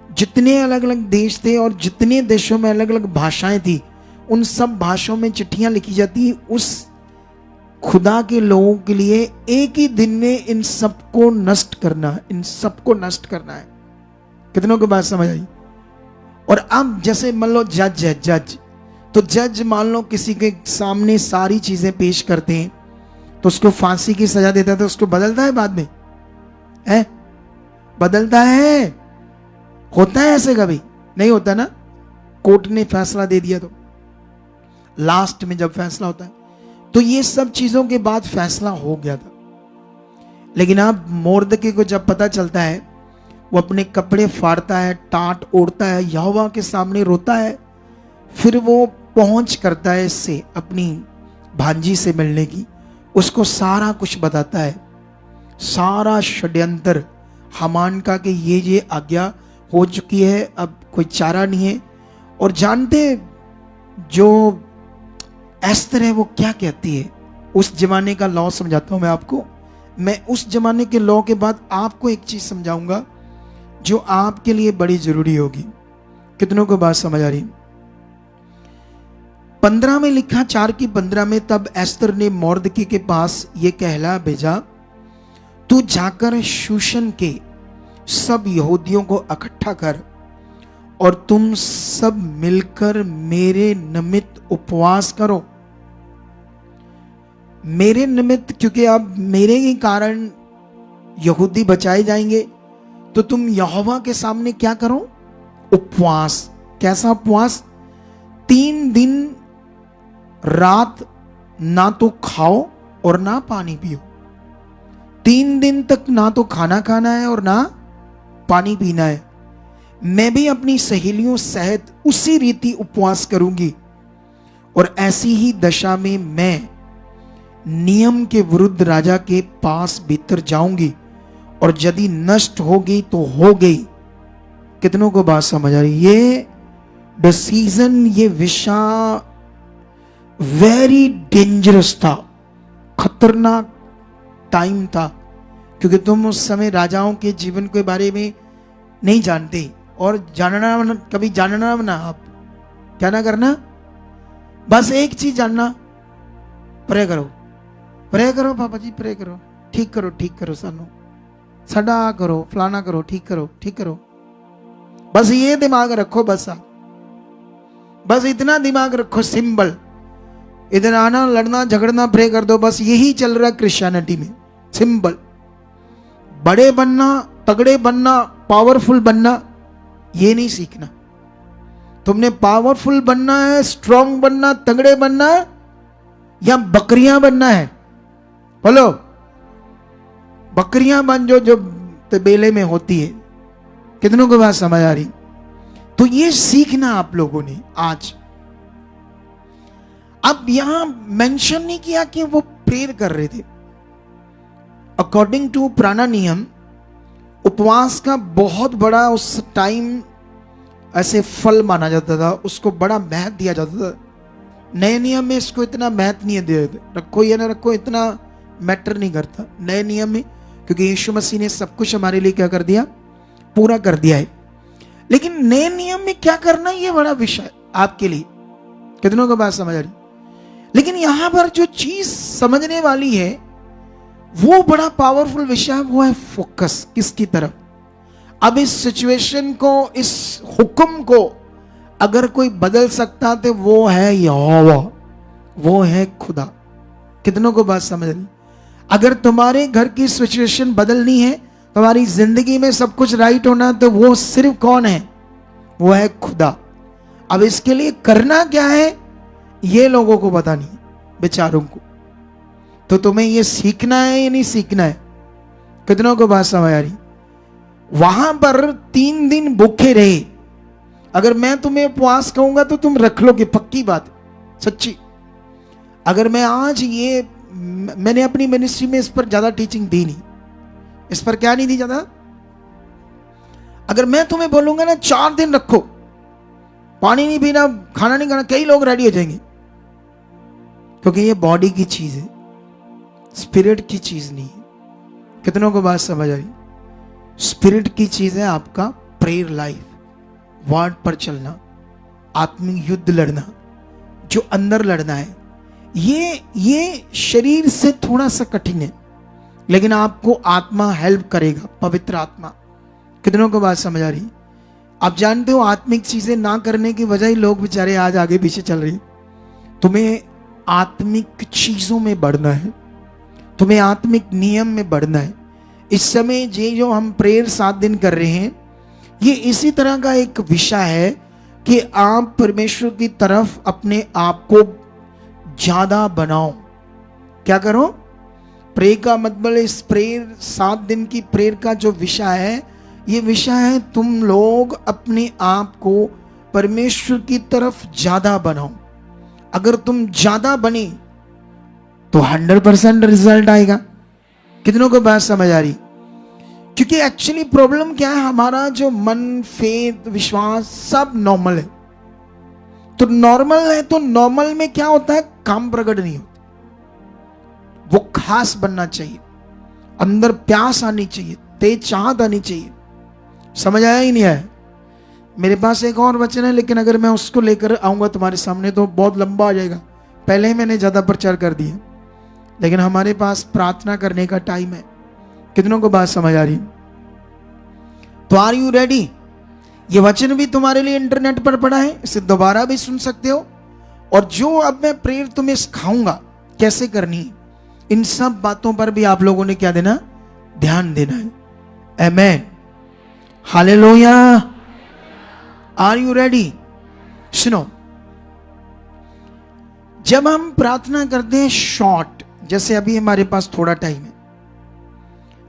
जितने अलग अलग देश थे और जितने देशों में अलग अलग भाषाएं थी, उन सब भाषाओं में चिट्ठियां लिखी जाती। उस खुदा के लोगों के लिए एक ही दिन में इन सबको नष्ट करना है, इन सबको नष्ट करना है। कितनों को बात समझ आई? और अब जैसे मान लो जज है, जज तो जज मान लो किसी के सामने सारी चीजें पेश करते हैं तो उसको फांसी की सजा देता है, तो उसको बदलता है बाद में? है बदलता है? होता है ऐसे? कभी नहीं होता ना। कोर्ट ने फैसला दे दिया तो लास्ट में जब फैसला होता है, तो ये सब चीजों के बाद फैसला हो गया था। लेकिन अब मोर्दके को जब पता चलता है, वो अपने कपड़े फाड़ता है, टाट ओढ़ता है, यहोवा के सामने रोता है। फिर वो पहुंच करता है इससे अपनी भांजी से मिलने की, उसको सारा कुछ बताता है, सारा षड्यंत्र हामान का कि ये आज्ञा हो चुकी है, अब कोई चारा नहीं है। और जानते जो एस्तर है वो क्या कहती है? उस जमाने का लॉ समझाता हूं मैं आपको। मैं उस जमाने के लॉ के बाद आपको एक चीज समझाऊंगा जो आपके लिए बड़ी जरूरी होगी। कितनों को बात समझ आ रही? 15 में लिखा, 4 की 15 में, तब एस्तर ने मोर्दकी के पास ये कहला भेजा, तू जाकर शूशन के सब यहूदियों को इकट्ठा कर और तुम सब मिलकर मेरे निमित्त उपवास करो। मेरे निमित्त, क्योंकि अब मेरे ही कारण यहूदी बचाए जाएंगे, तो तुम यहोवा के सामने क्या करो? उपवास। कैसा उपवास? 3 दिन रात ना तो खाओ और ना पानी पियो। 3 दिन तक ना तो खाना खाना है और ना पानी पीना है। मैं भी अपनी सहेलियों सहित उसी रीति उपवास करूंगी, और ऐसी ही दशा में मैं नियम के विरुद्ध राजा के पास भीतर जाऊंगी, और यदि नष्ट हो गई तो हो गई। कितनों को बात समझ आ रही? ये डिसीजन, ये विषा वेरी डेंजरस था, खतरनाक टाइम था, क्योंकि तुम उस समय राजाओं के जीवन के बारे में नहीं जानते। और जानना, कभी जानना ना, आप क्या ना करना, बस एक चीज जानना, प्रे करो, प्रे करो पापा जी, प्रे करो, ठीक करो, ठीक करो, सानू साडा करो, फलाना करो, ठीक करो, ठीक करो। बस ये दिमाग रखो, बस आप बस इतना दिमाग रखो, सिंबल। इधर आना, लड़ना, झगड़ना, प्रे कर दो, बस यही चल रहा है क्रिश्चियनिटी में। सिंबल। बड़े बनना, तगड़े बनना, पावरफुल बनना, ये नहीं सीखना। तुमने पावरफुल बनना है, स्ट्रांग बनना, तगड़े बनना है, या बकरियां बनना है? बोलो, बकरियां बन जो तबेले में होती है। कितनों को बात समझ आ रही? तो ये सीखना आप लोगों ने आज। अब यहां मेंशन नहीं किया कि वो प्रेयर कर रहे थे। अकॉर्डिंग टू पुराना नियम, उपवास का बहुत बड़ा उस टाइम ऐसे फल माना जाता था, उसको बड़ा महत्व दिया जाता था। नए नियम में इसको इतना महत्व नहीं दिया, रखो या ना रखो इतना मैटर नहीं करता नए नियम में, क्योंकि यीशु मसीह ने सब कुछ हमारे लिए क्या कर दिया? पूरा कर दिया है। लेकिन नए नियम में क्या करना, ये बड़ा विषय आपके लिए। कितनों को बात समझ आ रही? लेकिन यहां पर जो चीज समझने वाली है वो बड़ा पावरफुल विषय है, वो है फोकस किसकी तरफ। अब इस सिचुएशन को, इस हुक्म को अगर कोई बदल सकता तो वो है यहोवा, वो है खुदा। कितनों को बात समझ रही? अगर तुम्हारे घर की सिचुएशन बदलनी है, तुम्हारी जिंदगी में सब कुछ राइट होना, तो वो सिर्फ कौन है? वो है खुदा। अब इसके लिए करना क्या है ये लोगों को पता नहीं, बेचारों को। तो तुम्हें ये सीखना है या नहीं सीखना है? कितनों को बात समझ आ रही? वहां पर 3 दिन भूखे रहे। अगर मैं तुम्हें उपवास कहूंगा तो तुम रख लोगे, पक्की बात, सच्ची। अगर मैं आज ये, मैंने अपनी मिनिस्ट्री में इस पर ज्यादा टीचिंग दी नहीं, इस पर क्या नहीं दी ज्यादा। अगर मैं तुम्हें बोलूंगा ना 4 दिन रखो, पानी नहीं पीना, खाना नहीं खाना, कई लोग रेडी हो जाएंगे, क्योंकि ये बॉडी की चीज है, स्पिरिट की चीज नहीं है। कितनों को बात समझ आ रही? स्पिरिट की चीज है आपका प्रेयर लाइफ, वर्ड पर चलना, आत्मिक युद्ध लड़ना, जो अंदर लड़ना है। ये शरीर से थोड़ा सा कठिन है, लेकिन आपको आत्मा हेल्प करेगा, पवित्र आत्मा। कितनों को बात समझ आ रही? आप जानते हो आत्मिक चीजें ना करने की वजह ही लोग बेचारे आज आगे पीछे चल रही। तुम्हें आत्मिक चीजों में बढ़ना है, तुम्हें आत्मिक नियम में बढ़ना है। इस समय ये जो हम प्रेयर 7 दिन कर रहे हैं, ये इसी तरह का एक विषय है कि आप परमेश्वर की तरफ अपने आप को ज्यादा बनाओ। क्या करो? प्रेयर का मतलब, इस प्रेयर 7 दिन की प्रेयर का जो विषय है, ये विषय है तुम लोग अपने आप को परमेश्वर की तरफ ज्यादा बनाओ। अगर तुम ज्यादा बने तो 100% रिजल्ट आएगा। कितनों को बात समझ आ रही? क्योंकि एक्चुअली प्रॉब्लम क्या है, हमारा जो मन, फेथ, विश्वास सब नॉर्मल है। तो नॉर्मल है, तो नॉर्मल में क्या होता है, काम प्रकट नहीं होता। वो खास बनना चाहिए, अंदर प्यास आनी चाहिए, तेज चाहत आनी चाहिए। समझ आया ही नहीं आया? मेरे पास एक और वचन है, लेकिन अगर मैं उसको लेकर आऊंगा तुम्हारे सामने तो बहुत लंबा आ जाएगा। पहले ही मैंने ज्यादा प्रचार कर दिया, लेकिन हमारे पास प्रार्थना करने का टाइम है। कितनों को बात समझ आ रही? तो आर यू रेडी? ये वचन भी तुम्हारे लिए इंटरनेट पर पड़ा है, इसे दोबारा भी सुन सकते हो। और जो अब मैं प्रेयर तुम्हें सिखाऊंगा कैसे करनी है, इन सब बातों पर भी आप लोगों ने क्या देना? ध्यान देना है। Amen, hallelujah. Are you ready? सुनो, जब हम प्रार्थना करते हैं शॉर्ट, जैसे अभी हमारे पास थोड़ा टाइम है,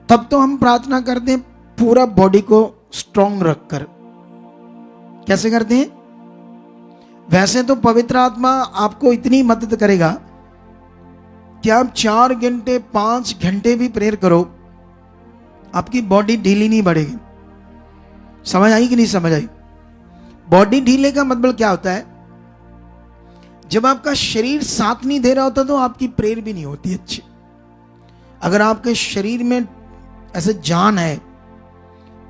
तब तो हम प्रार्थना करते हैं पूरा बॉडी को स्ट्रॉन्ग रखकर। कैसे करते हैं? वैसे तो पवित्र आत्मा आपको इतनी मदद करेगा कि आप 4 घंटे 5 घंटे भी प्रेयर करो, आपकी बॉडी ढीली नहीं बढ़ेगी। समझ आई कि नहीं समझ आई? बॉडी ढीले का मतलब क्या होता है? जब आपका शरीर साथ नहीं दे रहा होता तो आपकी प्रेयर भी नहीं होती अच्छी। अगर आपके शरीर में ऐसे जान है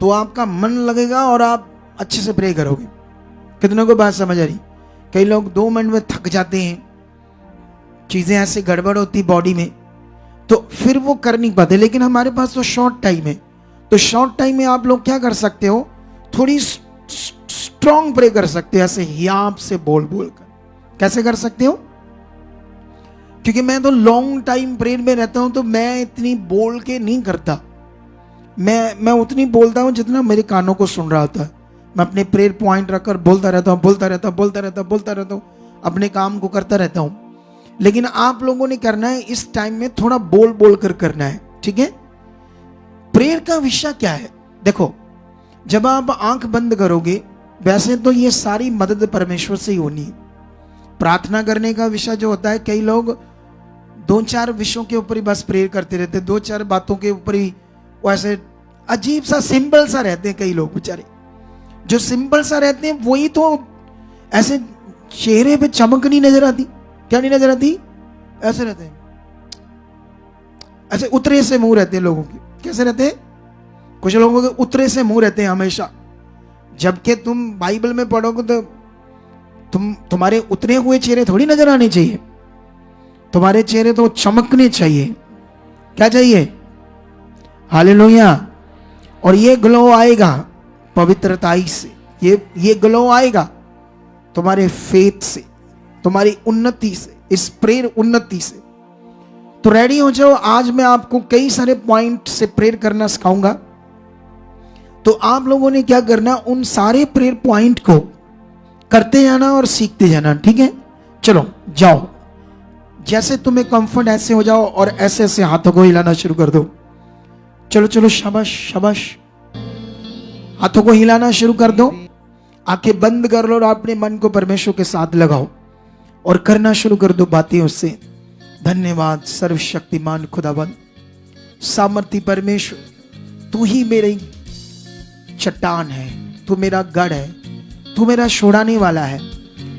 तो आपका मन लगेगा और आप अच्छे से प्रे करोगे। कितनों को बात समझ आ रही? कई लोग 2 मिनट में थक जाते हैं, चीजें ऐसे गड़बड़ होती बॉडी में, तो फिर वो कर नहीं पाते। लेकिन हमारे पास तो शॉर्ट टाइम है, तो शॉर्ट टाइम में आप लोग क्या कर सकते हो? थोड़ी स्ट्रॉन्ग प्रे कर सकते हो, ऐसे हियाब से बोल बोल कर। कैसे कर सकते हो? क्योंकि मैं तो लॉन्ग टाइम प्रेयर में रहता हूं, तो मैं इतनी बोल के नहीं करता। मैं उतनी बोलता हूं जितना मेरे कानों को सुन रहा होता है। मैं अपने प्रेयर पॉइंट रखकर बोलता रहता हूं, अपने काम को करता रहता हूं। लेकिन आप लोगों ने करना है इस टाइम में थोड़ा बोल बोल कर करना है, ठीक है? प्रेयर का विषय क्या है? देखो, जब आप आंख बंद करोगे, वैसे तो ये सारी मदद परमेश्वर से ही होनी है। प्रार्थना करने का विषय जो होता है, कई लोग 2-4 विषयों के ऊपर ही बस प्रेयर करते रहते, 2-4 बातों के ऊपर ही वो ऐसे अजीब सा सिंपल सा रहते हैं। कई लोग बेचारे जो सिंपल सा रहते हैं, वही तो ऐसे चेहरे पे चमक नहीं नजर आती। क्या नहीं नजर आती? ऐसे रहते हैं, ऐसे उतरे से मुंह रहते हैं लोगों के। कैसे रहते हैं? कुछ लोगों के उतरे से मुंह रहते हैं हमेशा, जबकि तुम बाइबल में पढ़ोगे तो तुम्हारे उतरे हुए चेहरे थोड़ी नजर आने चाहिए। तुम्हारे चेहरे तो चमकने चाहिए। क्या चाहिए? हालेलुया। और ये ग्लो आएगा पवित्रताई से, ये ग्लो आएगा तुम्हारे फेथ से, तुम्हारी उन्नति से, इस प्रेयर उन्नति से। तो रेडी हो जाओ। आज मैं आपको कई सारे पॉइंट से प्रेयर करना सिखाऊंगा। तो आप लोगों ने क्या करना, उन सारे प्रेयर पॉइंट को करते जाना और सीखते जाना, ठीक है? चलो जाओ, जैसे तुम्हें कंफर्ट ऐसे हो जाओ और ऐसे ऐसे हाथों को हिलाना शुरू कर दो। चलो चलो, शाबाश शाबाश, हाथों को हिलाना शुरू कर दो। आंखें बंद कर लो और अपने मन को परमेश्वर के साथ लगाओ और करना शुरू कर दो बातें उससे। धन्यवाद सर्वशक्तिमान खुदावन, सामर्थी परमेश्वर, तू ही मेरी चट्टान है, तू मेरा गढ़ है, तू मेरा छुड़ाने वाला है।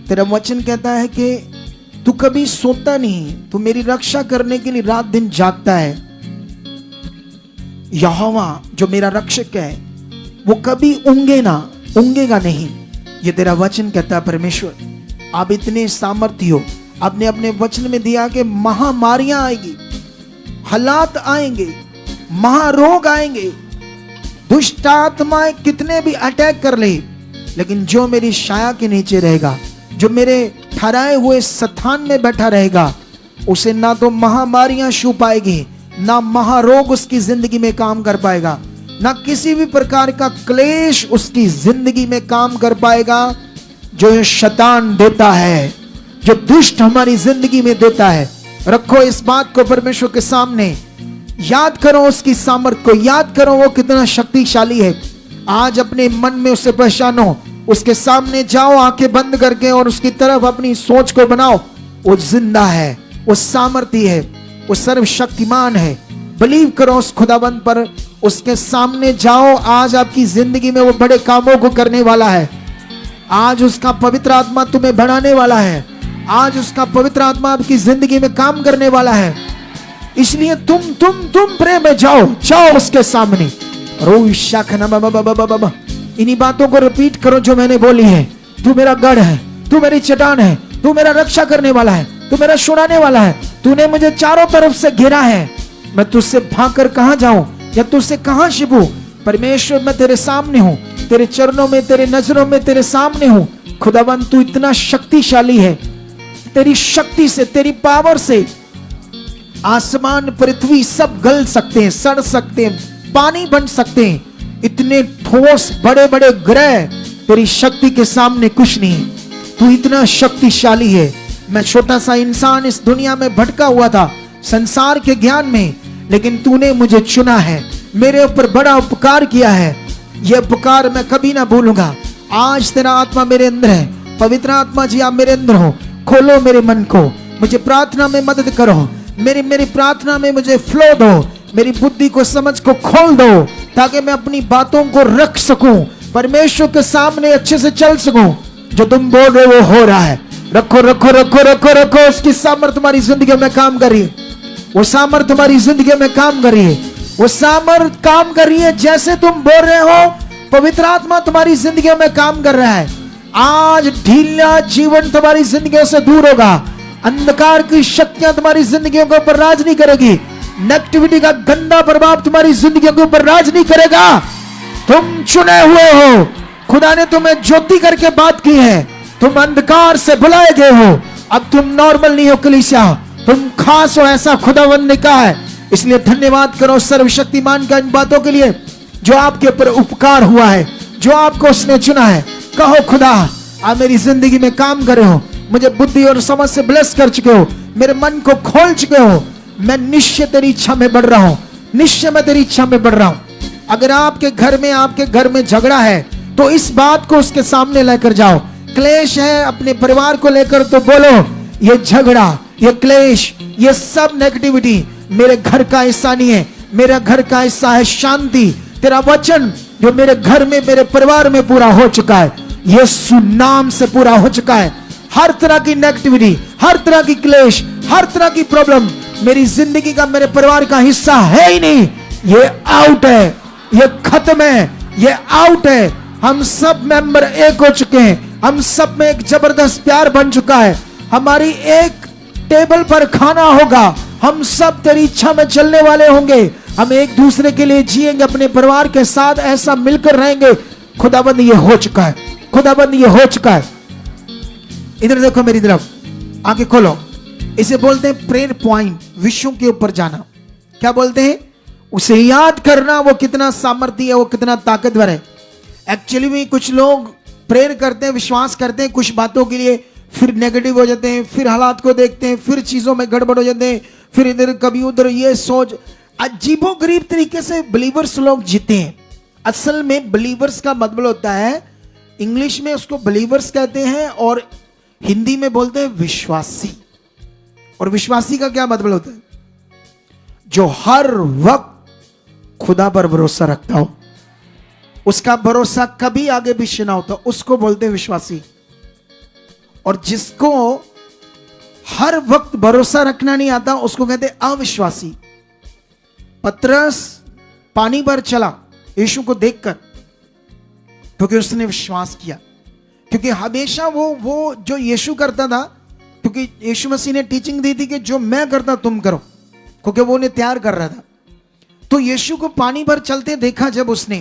तेरा वचन कहता है कि तू कभी सोता नहीं, तू मेरी रक्षा करने के लिए रात दिन जागता है। यहोवा जो मेरा रक्षक है वो कभी ऊंगेगा नहीं। ये तेरा वचन कहता है परमेश्वर। आप इतने सामर्थ्य हो, आपने अपने वचन में दिया कि महामारियां आएगी, हालात आएंगे, महारोग आएंगे, दुष्ट आत्माएं कितने भी अटैक कर ले, लेकिन जो मेरी छाया के नीचे रहेगा, जो मेरे ठहराए हुए स्थान में बैठा रहेगा, उसे ना तो महामारियां छू पाएगी, ना महारोग उसकी जिंदगी में काम कर पाएगा, ना किसी भी प्रकार का क्लेश उसकी जिंदगी में काम कर पाएगा। जो शैतान देता है, जो दुष्ट हमारी जिंदगी में देता है, रखो इस बात को परमेश्वर के सामने, याद करो उसकी सामर्थ को, याद करो वो कितना शक्तिशाली है। आज अपने मन में उसे पहचानो, उसके सामने जाओ आंखें बंद करके और उसकी तरफ अपनी सोच को बनाओ। वो जिंदा है, वो सामर्थी है, वो सर्वशक्तिमान है। बिलीव करो उस खुदाबंद पर, उसके सामने जाओ। आज आपकी जिंदगी में वो बड़े कामों को करने वाला है। आज उसका पवित्र आत्मा तुम्हें बढ़ाने वाला है। आज उसका पवित्र आत्मा आपकी जिंदगी में काम करने वाला है। इसलिए तुम प्रेम में जाओ उसके सामने। इन्हीं बातों को रिपीट करो जो मैंने बोली है। तू मेरा गढ़ है, तू मेरी चट्टान है, तू मेरा रक्षा करने वाला है, तू मेरा छुड़ाने वाला है। तूने मुझे चारों तरफ से घेरा है, मैं तुझसे भागकर कहां जाऊं या तुझसे कहां छिपूं। परमेश्वर मैं तेरे सामने हूं, तेरे चरणों में, तेरे नजरों में, तेरे सामने हूं। खुदाबंद तू इतना शक्तिशाली है, तेरी शक्ति से, तेरी पावर से आसमान पृथ्वी सब गल सकते हैं, सड़ सकते हैं, पानी बन सकते हैं। इतने ठोस बड़े बड़े ग्रह तेरी शक्ति के सामने कुछ नहीं। तू इतना शक्तिशाली है। मैं छोटा सा इंसान इस दुनिया में भटका हुआ था संसार के ज्ञान में, लेकिन तूने मुझे चुना है, मेरे ऊपर बड़ा उपकार किया है। यह उपकार मैं कभी ना भूलूंगा। आज तेरा आत्मा मेरे अंदर है, पवित्र आत्मा जी आप मेरे अंदर हो। खोलो मेरे मन को, मुझे प्रार्थना में मदद करो, मेरी प्रार्थना में मुझे फ्लो दो, मेरी बुद्धि को, समझ को खोल दो, ताकि मैं अपनी बातों को रख सकूं, परमेश्वर के सामने अच्छे से चल सकूं। जो तुम बोल रहे हो वो हो रहा है। रखो रखो रखो रखो रखो, उसकी सामर्थ तुम्हारी जिंदगी में काम कर रही है। वो सामर्थ तुम्हारी जिंदगी में काम कर रही है, वो सामर्थ काम कर रही है। जैसे तुम बोल रहे हो, पवित्र आत्मा तुम्हारी जिंदगी में काम कर रहा है। आज ढीला जीवन तुम्हारी जिंदगी से दूर होगा। अंधकार की शक्तियां तुम्हारी जिंदगियों के ऊपर राज नहीं करेगी। नेगेटिविटी का गंदा प्रभाव तुम्हारी जिंदगी के ऊपर राज नहीं करेगा। तुम चुने हुए हो, खुदा ने तुम्हें ज्योति करके बात की है। तुम अंधकार से बुलाए गए हो। अब तुम नॉर्मल नहीं हो कलीसिया, तुम खास हो, ऐसा खुदावंद ने कहा है। इसलिए धन्यवाद करो सर्वशक्तिमान का इन बातों के लिए जो आपके ऊपर उपकार हुआ है, जो आपको उसने चुना है। कहो खुदा आप मेरी जिंदगी में काम करे हो, मुझे बुद्धि और समझ से ब्लेस कर चुके हो, मेरे मन को खोल चुके हो। मैं निश्चय तेरी इच्छा में बढ़ रहा हूं, निश्चय मैं तेरी इच्छा में बढ़ रहा हूं। अगर आपके घर में झगड़ा है तो इस बात को उसके सामने लेकर जाओ। क्लेश है अपने परिवार को लेकर तो बोलो ये झगड़ा, ये क्लेश, ये सब नेगेटिविटी मेरे घर का हिस्सा नहीं है। मेरा घर का हिस्सा है शांति। तेरा वचन जो मेरे घर में, मेरे परिवार में पूरा हो चुका है, यीशु नाम से पूरा हो चुका है। हर तरह की नेगेटिविटी, हर तरह की क्लेश, हर तरह की प्रॉब्लम मेरी जिंदगी का, मेरे परिवार का हिस्सा है ही नहीं। ये आउट है, ये खत्म है, ये आउट है। हम सब मेंबर एक हो चुके हैं, हम सब में एक जबरदस्त प्यार बन चुका है। हमारी एक टेबल पर खाना होगा, हम सब तेरी इच्छा में चलने वाले होंगे। हम एक दूसरे के लिए जिएंगे, अपने परिवार के साथ ऐसा मिलकर रहेंगे। खुदाबंद ये हो चुका है, खुदाबंद ये हो चुका है। इधर देखो मेरी तरफ, आंखें खोलो। इसे बोलते हैं प्रेयर पॉइंट, विषयों के ऊपर जाना। क्या बोलते हैं? उसे याद करना, वो कितना सामर्थ्य है, वो कितना ताकतवर है। एक्चुअली में कुछ लोग प्रेयर करते हैं, विश्वास करते हैं कुछ बातों के लिए, फिर नेगेटिव हो जाते हैं, फिर हालात को देखते हैं, फिर चीजों में गड़बड़ हो जाते हैं, फिर इधर कभी उधर ये सोच। अजीबोगरीब तरीके से बिलीवर्स लोग जीते हैं। असल में बिलीवर्स का मतलब होता है, इंग्लिश में उसको बिलीवर्स कहते हैं और हिंदी में बोलते हैं विश्वासी। और विश्वासी का क्या मतलब होता है? जो हर वक्त खुदा पर भरोसा रखता हो, उसका भरोसा कभी आगे पीछे ना होता, उसको बोलते हैं विश्वासी। और जिसको हर वक्त भरोसा रखना नहीं आता उसको कहते हैं अविश्वासी। पतरस पानी पर चला यीशु को देखकर, क्योंकि उसने विश्वास किया। क्योंकि हमेशा वो जो यीशु करता था, क्योंकि यीशु मसीह ने टीचिंग दी थी कि जो मैं करता तुम करो, क्योंकि वो उन्हें तैयार कर रहा था। तो यीशु को पानी पर चलते देखा जब उसने,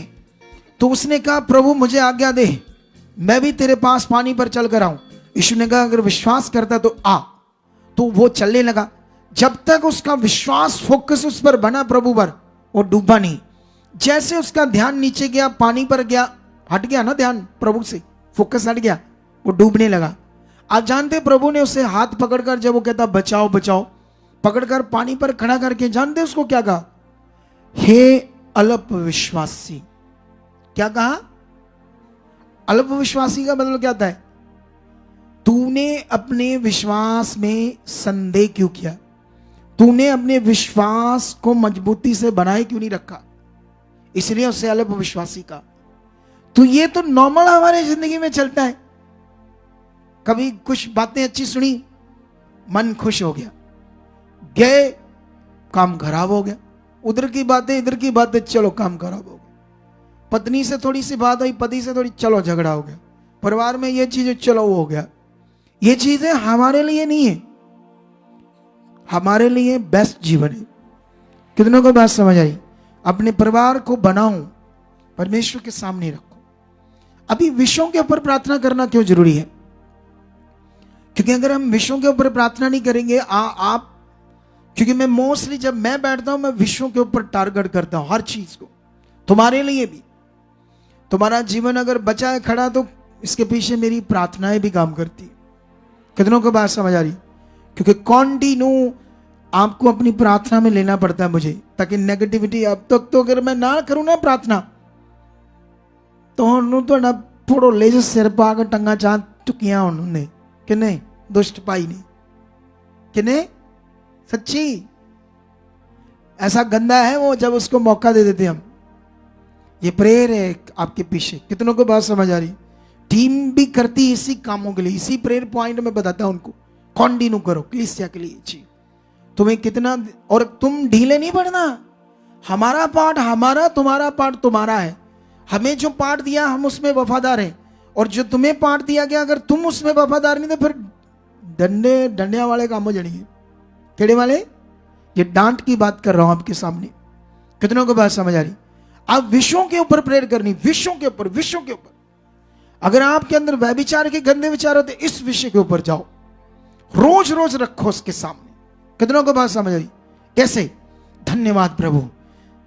तो उसने कहा प्रभु मुझे आज्ञा दे, मैं भी तेरे पास पानी पर चल कर आऊं। यीशु ने कहा अगर विश्वास करता तो आ। तो वो चलने लगा। जब तक उसका विश्वास फोकस उस पर बना प्रभु पर, वो डूबा नहीं। जैसे उसका ध्यान नीचे गया, पानी पर गया, हट गया ना ध्यान प्रभु से, फोकस हट गया, वो डूबने लगा। आप जानते प्रभु ने उसे हाथ पकड़कर, जब वो कहता बचाओ बचाओ, पकड़कर पानी पर खड़ा करके, जानते उसको क्या कहा? हे अल्पविश्वासी। क्या कहा? अल्पविश्वासी का मतलब क्या होता है? तूने अपने विश्वास में संदेह क्यों किया? तूने अपने विश्वास को मजबूती से बनाए क्यों नहीं रखा? इसलिए उसे अल्पविश्वासी का। तो ये तो नॉर्मल हमारे जिंदगी में चलता है। कभी कुछ बातें अच्छी सुनी, मन खुश हो गया, गए काम खराब हो गया, उधर की बातें इधर की बातें, चलो काम खराब हो गया। पत्नी से थोड़ी सी बात हुई, पति से थोड़ी, चलो झगड़ा हो गया। परिवार में ये चीजें, चलो वो हो गया। ये चीजें हमारे लिए नहीं है, हमारे लिए बेस्ट जीवन है। कितनों को बात समझ आई? अपने परिवार को बनाओ, परमेश्वर के सामने रखो। अभी विषयों के ऊपर प्रार्थना करना क्यों जरूरी है? क्योंकि अगर हम विषयों के ऊपर प्रार्थना नहीं करेंगे, आप, क्योंकि मैं मोस्टली जब मैं बैठता हूं, मैं विषयों के ऊपर टारगेट करता हूं हर चीज को। तुम्हारे लिए भी, तुम्हारा जीवन अगर बचा है खड़ा, तो इसके पीछे मेरी प्रार्थनाएं भी काम करती है। कितनों को बात समझ आ रही? क्योंकि कॉन्टिन्यू आपको अपनी प्रार्थना में लेना पड़ता है मुझे, ताकि नेगेटिविटी, अब तक तो अगर मैं ना करूं ना प्रार्थना, तो ना थोड़ो ले जो सिर पा के टंगा चाह चुकिया उन्होंने कि नहीं, दुष्ट पाई नहीं कि नहीं, सच्ची ऐसा गंदा है वो, जब उसको मौका दे देते हम। ये प्रेयर है आपके पीछे। कितनों को बात समझ आ रही? टीम भी करती है इसी कामों के लिए, इसी प्रेयर पॉइंट में बताता हूं उनको, कॉन्टिन्यू करो कलीसिया के लिए जी। तुम्हें कितना, और तुम ढीले नहीं पड़ना। हमारा पार्ट हमारा, तुम्हारा पार्ट तुम्हारा है। हमें जो पार्ट दिया हम उसमें वफादार हैं, और जो तुम्हें पार्ट दिया गया अगर तुम उसमें वफादार नहीं, तो फिर डंडिया वाले काम हो जाएंगे। केड़े वाले? ये डांट की बात कर रहा हूं आपके सामने। कितनों को बात समझ आ रही? आप विषयों के ऊपर प्रेयर करनी, विषयों के ऊपर, विषयों के ऊपर। अगर आपके अंदर व्यभिचार के गंदे विचार होते, इस विषय के ऊपर जाओ, रोज रोज रखो उसके सामने। कितनों को बात समझ आई? कैसे? धन्यवाद प्रभु,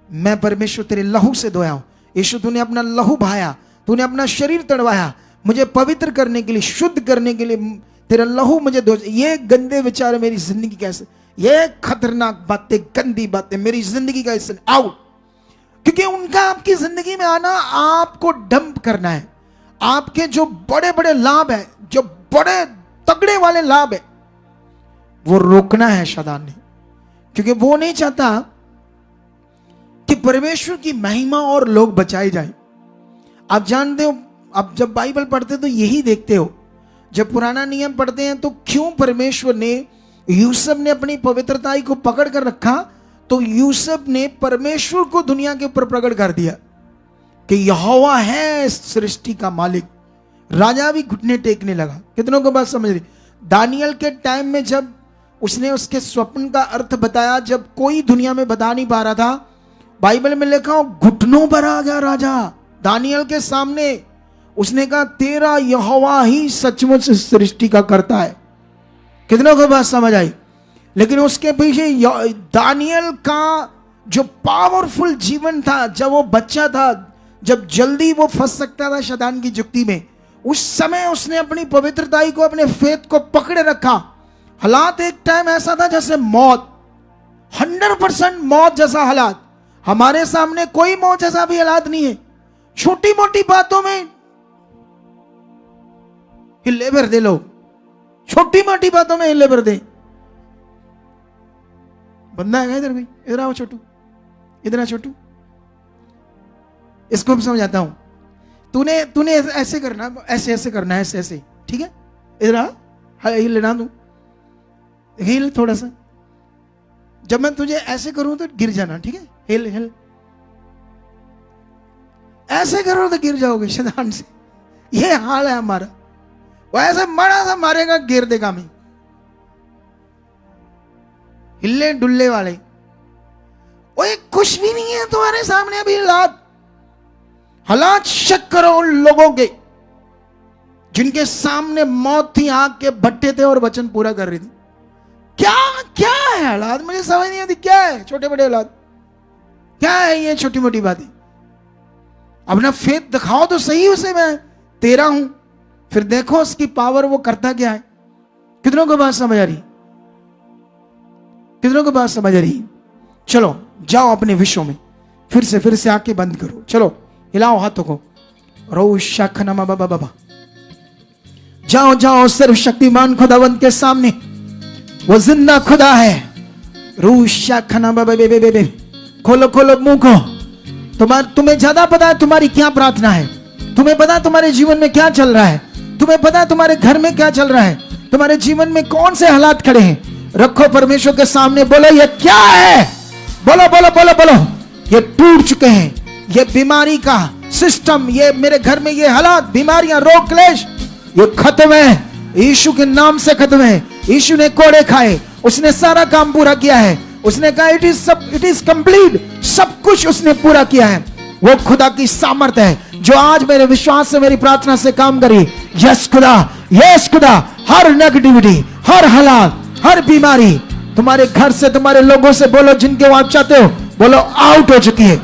मैं परमेश्वर तेरे लहू से धोया हूं। यीशु तूने अपना लहू बहाया, तूने अपना शरीर तड़वाया मुझे पवित्र करने के लिए, शुद्ध करने के लिए। तेरा लहू मुझे धो। ये गंदे विचार मेरी जिंदगी कैसे, ये खतरनाक बातें, गंदी बातें मेरी जिंदगी का हिस्सा आउट। क्योंकि उनका आपकी जिंदगी में आना आपको डंप करना है। आपके जो बड़े बड़े लाभ है, जो बड़े तगड़े वाले लाभ है, वो रोकना है शैतान ने। क्योंकि वो नहीं चाहता कि परमेश्वर की महिमा और लोग बचाए जाएं। आप जानते हो, आप जब बाइबल पढ़ते तो यही देखते हो, जब पुराना नियम पढ़ते हैं तो क्यों परमेश्वर ने, यूसुफ ने अपनी पवित्रताई को पकड़ कर रखा, तो यूसुफ ने परमेश्वर को दुनिया के ऊपर प्रकट कर दिया कि यहोवा है सृष्टि का मालिक। राजा भी घुटने टेकने लगा। कितनों को बात समझ रही? दानियल के टाइम में जब उसने उसके स्वप्न का अर्थ बताया, जब कोई दुनिया में बता नहीं पा रहा था, बाइबल में लिखा हो घुटनों पर आ गया राजा दानियल के सामने। उसने कहा तेरा यहोवा ही सचमुच सृष्टि का करता है। कितनों को बात समझ आई? लेकिन उसके पीछे दानियल का जो पावरफुल जीवन था, जब वो बच्चा था, जब जल्दी वो फंस सकता था शैतान की जुक्ति में, उस समय उसने अपनी पवित्रताई को, अपने फेथ को पकड़े रखा। हालात एक टाइम ऐसा था जैसे मौत, 100% मौत जैसा हालात। हमारे सामने कोई मौत जैसा भी हालात नहीं है। छोटी मोटी बातों में हिले भर दे लोग, छोटी मोटी बातों में हिले भर दे। बंदा है इधर भी, इधर आओ छोटू, इधर आ छोटू। इसको हम समझाता हूं। तूने तूने ऐसे करना, ऐसे ऐसे करना है, ऐसे ऐसे, ठीक है? इधर आ, हिल लेना तू, हिल थोड़ा सा। जब मैं तुझे ऐसे करूं तो गिर जाना, ठीक है? हिल हिल, ऐसे करो तो गिर जाओगे शैतान से। ये हाल है हमारा। वो ऐसे बड़ा सा मारेगा, गिर देगा हमें। हिल्ले डुल्ले वाले। वो एक कुछ भी नहीं है तुम्हारे सामने अभी हालात चेक करो उन लोगों के जिनके सामने मौत थी, आग के भट्टे थे और वचन पूरा कर रही थी। क्या क्या है हालात, मुझे समझ नहीं आती। क्या है छोटे बड़े हालात, क्या है ये छोटी मोटी बातें? अपना फेथ दिखाओ तो सही उसे, मैं तेरा हूं, फिर देखो उसकी पावर वो करता क्या है। कितनों को बात समझ आ रही? कितनों को बात समझ आ रही? चलो जाओ अपने विश्व में, फिर से आंखें बंद करो, चलो हिलाओ हाथों को। रो शाखनमा बाबा बाबा, जाओ जाओ सर्वशक्तिमान खुदावंत के सामने। वो जिंदा खुदा है। रू शाखना बाबा बे बे बे बे। खोलो खोलो मुंह को। तुम्हें ज्यादा पता है तुम्हारी क्या प्रार्थना है, तुम्हें पता है तुम्हारे जीवन में क्या चल रहा है, तुम्हें पता है तुम्हारे घर में क्या चल रहा है, तुम्हारे जीवन में कौन से हालात खड़े हैं। रखो परमेश्वर के सामने, बोलो ये क्या है, बोलो बोलो बोलो बोलो। ये टूट चुके हैं, ये बीमारी का सिस्टम, ये मेरे घर में ये हालात, बीमारियां, रोग, क्लेश, ये खत्म है। यीशु के नाम से खत्म है। यीशु ने कोड़े खाए, उसने सारा काम पूरा किया है। उसने कहा इट इज कंप्लीट, सब कुछ उसने पूरा किया है। वो खुदा की सामर्थ है जो आज मेरे विश्वास से, मेरी प्रार्थना से काम करी। यस खुदा, यस खुदा। हर नेगेटिविटी, हर हालात, हर बीमारी तुम्हारे घर से, तुम्हारे लोगों से बोलो, जिनके आप चाहते हो, बोलो आउट हो चुकी है,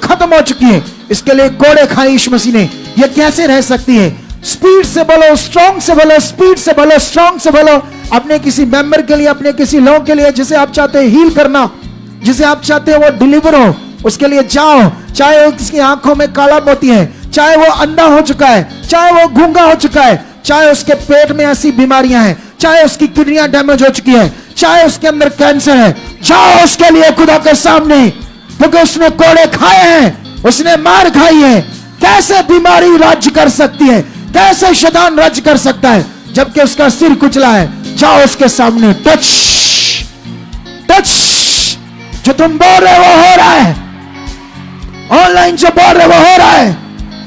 खत्म हो चुकी है। इसके लिए कोड़े खाए यीशु मसीह ने। ये कैसे रह सकती है? स्पीड से बोलो, स्ट्रॉन्ग से बोलो, स्पीड से बोलो, स्ट्रॉन्ग से बोलो। अपने किसी मेंबर के लिए, अपने किसी लोग के लिए जिसे आप चाहते हैं हील करना, जिसे आप चाहते हो वो डिलीवर हो, उसके लिए जाओ। चाहे उसकी आंखों में काला मोती है, चाहे वो अंधा हो चुका है, चाहे वो गूंगा हो चुका है, चाहे उसके पेट में ऐसी बीमारियां हैं, चाहे उसकी किडनियां डैमेज हो चुकी है, चाहे उसके अंदर कैंसर है, जाओ उसके लिए खुदा के सामने, क्योंकि उसने कोड़े खाए हैं, उसने मार खाई है। कैसे बीमारी राज्य कर सकती है, कैसे शैतान राज्य कर सकता है जबकि उसका सिर कुचला है। जाओ उसके सामने, टच टच। जो तुम बोल रहे वो हो रहा है, ऑनलाइन जो बोल रहे वो हो रहा है।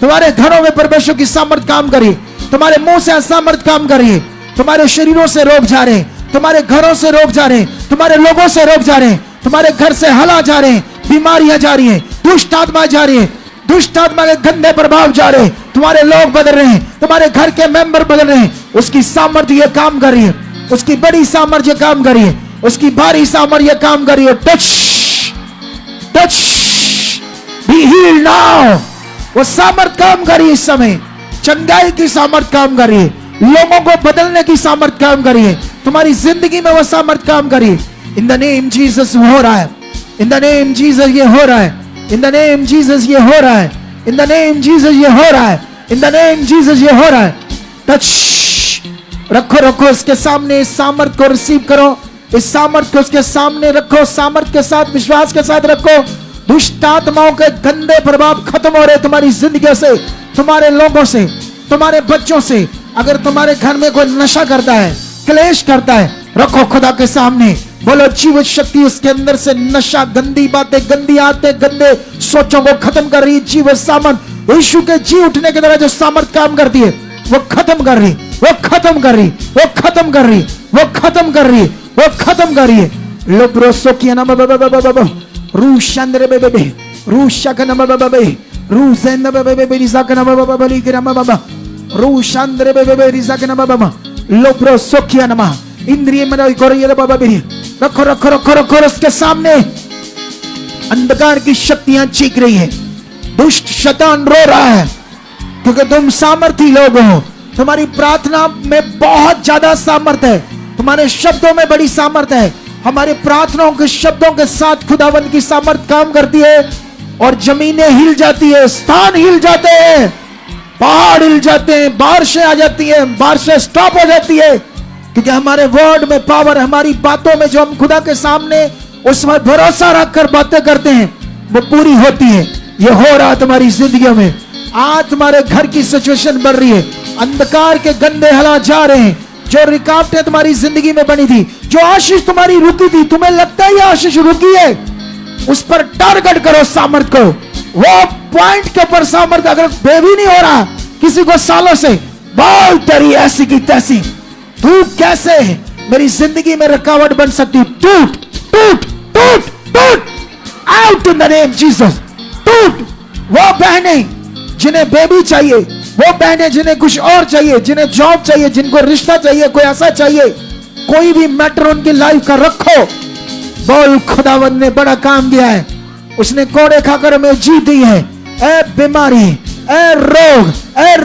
तुम्हारे घरों में परमेश्वर की सामर्थ काम करी, तुम्हारे मुंह से सामर्थ काम करी, तुम्हारे शरीरों से रोग जा रहे, तुम्हारे घरों से रोग जा रहे, तुम्हारे लोगों से रोग जा रहे, तुम्हारे घर से हला जा रहे, बीमारियां जा रही है, दुष्ट आत्मा जा रही है, दुष्ट आत्मा के गंदे प्रभाव जा रहे, तुम्हारे लोग बदल रहे हैं, तुम्हारे घर के मेंबर बदल रहे हैं। उसकी सामर्थ्य ये काम कर रही है, उसकी बड़ी सामर्थ्य काम कर रही है, उसकी भारी सामर्थ्य काम कर रही है। Touch touch, be healed now. वो सामर्थ्य काम कर रही है इस समय, चंगाई की सामर्थ्य काम कर रही है, लोगों को बदलने की सामर्थ्य काम कर रही है, तुम्हारी जिंदगी में वो सामर्थ्य काम कर रही है। इन द नेम जीसस हो रहा है, इन द नेम जीसस ये हो रहा है, इन द नेम जीसस ये हो रहा है, इन द नेम जीसस ये हो रहा है, इन द नेम जीसस ये हो रहा है। टच, रखो रखो उसके सामने, इस सामर्थ को रिसीव करो, इस सामर्थ को उसके सामने रखो, सामर्थ के साथ, विश्वास के साथ रखो। दुष्ट आत्माओं के गंदे प्रभाव खत्म हो रहे तुम्हारी जिंदगी से, तुम्हारे लोगों से, तुम्हारे बच्चों से। अगर तुम्हारे घर में कोई नशा करता है, क्लेश करता है, रखो खुदा के सामने, बोलो जीवित शक्ति उसके अंदर से नशा, गंदी बातें, गंदी आदतें, गंदे सोचों को खत्म कर रही। जीवित सामर्थ, यीशु के जी उठने के द्वारा जो सामर्थ काम करती है वो खत्म कर रही, वो खत्म कर रही, वो खत्म कर रही, वो खत्म कर रही, वो खत्म कर रही है। लोब्रोसो की ना बाबा रू चंद्र बेबे रू शकन बाबा रू ज़ेंद बेबे रिज़कन बाबा बली के रमा बाबा रू चंद्र बेबे रिज़कन बाबा लोब्रोसो की ना इंद्रिय में कोरिया बाबा बेरी। रखो रखो रखो रखो उसके सामने। अंधकार की शक्तियां चीख रही है, दुष्ट शैतान रो रहा है, क्योंकि तुम सामर्थी लोग हो। तुम्हारी प्रार्थना में बहुत ज्यादा सामर्थ है, तुम्हारे शब्दों में बड़ी सामर्थ है। हमारी प्रार्थनाओं के शब्दों के साथ खुदावंद की सामर्थ काम करती है और जमीनें हिल जाती है, स्थान हिल जाते हैं, पहाड़ हिल जाते हैं, बारिशें आ जाती हैं, बारिशें स्टॉप हो जाती है, क्योंकि हमारे वर्ड में पावर, हमारी बातों में जो हम खुदा के सामने उसमें भरोसा रखकर बातें करते हैं वो पूरी होती है। ये हो रहा है तुम्हारी जिंदगी में, आज तुम्हारे घर की सिचुएशन बढ़ रही है, अंधकार के गंदे हालात जा रहे हैं, जो रुकावटें तुम्हारी जिंदगी में बनी थी, जो आशीष तुम्हारी रुकी थी, तुम्हें लगता है ये आशीष रुकी है, उस पर टारगेट करो सामर्थ को। वो पॉइंट के ऊपर सामर्थ, अगर बेबी नहीं हो रहा किसी को सालों से, बोल तेरी ऐसी की तैसी, तू कैसे मेरी जिंदगी में रुकावट बन सकती, टूट टूट टूट टूट, out in the name Jesus, टूट। वो बहनें जिन्हें बेबी चाहिए, वो बहनें जिन्हें कुछ और चाहिए, जिन्हें जॉब चाहिए, जिनको रिश्ता चाहिए, कोई ऐसा चाहिए, कोई भी मैटर उनकी लाइफ का रखो, बोल खुदावंद ने बड़ा काम किया है, उसने कोड़े खाकर हमें जीत दी है। ए बीमारी, ए रोग, ए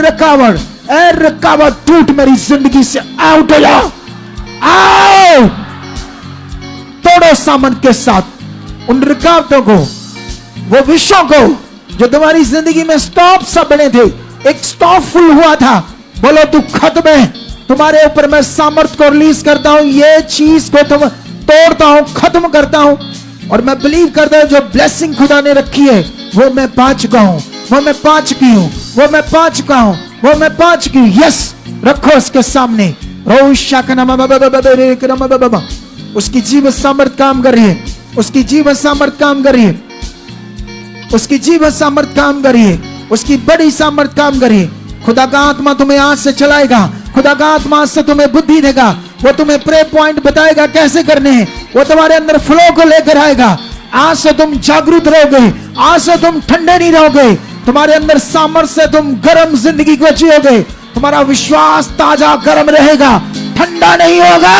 रुकावट टूट मेरी जिंदगी से आउट हो जा, आओ। तोड़ो सामर्थ के साथ उन रुकावटों को, वो विषयों को जो तुम्हारी जिंदगी में स्टॉप सब बने थे, एक स्टॉप फुल हुआ था, बोलो तू खत्म है, तुम्हारे ऊपर मैं सामर्थ को रिलीज करता हूं, ये चीज को तुम तोड़ता हूं, खत्म करता हूं, और मैं बिलीव करता हूं जो ब्लेसिंग खुदा ने रखी है वो मैं पा चुका हूं, वो मैं पा चुकी हूं, वो मैं पा चुका हूं, वो मैं पा चुकी हूं। यस, रखो उसके सामने, उसकी जीवन सामर्थ काम कर रही है, उसकी जीवन सामर्थ काम कर रही है, उसकी जीवन सामर्थ काम कर रही है, उसकी बड़ी सामर्थ काम कर रही है। खुदा का आत्मा तुम्हें आज से चलाएगा, खुदा का आत्मा आज से तुम्हें बुद्धि देगा, वो तुम्हें प्रे पॉइंट बताएगा कैसे करने हैं, वो तुम्हारे अंदर फ्लो को लेकर आएगा। आज से तुम जागरूक रहोगे, आज से तुम ठंडे नहीं रहोगे, तुम्हारे अंदर सामर्थ से तुम गर्म जिंदगी को जियोगे, तुम्हारा विश्वास ताजा गर्म रहेगा, ठंडा नहीं होगा।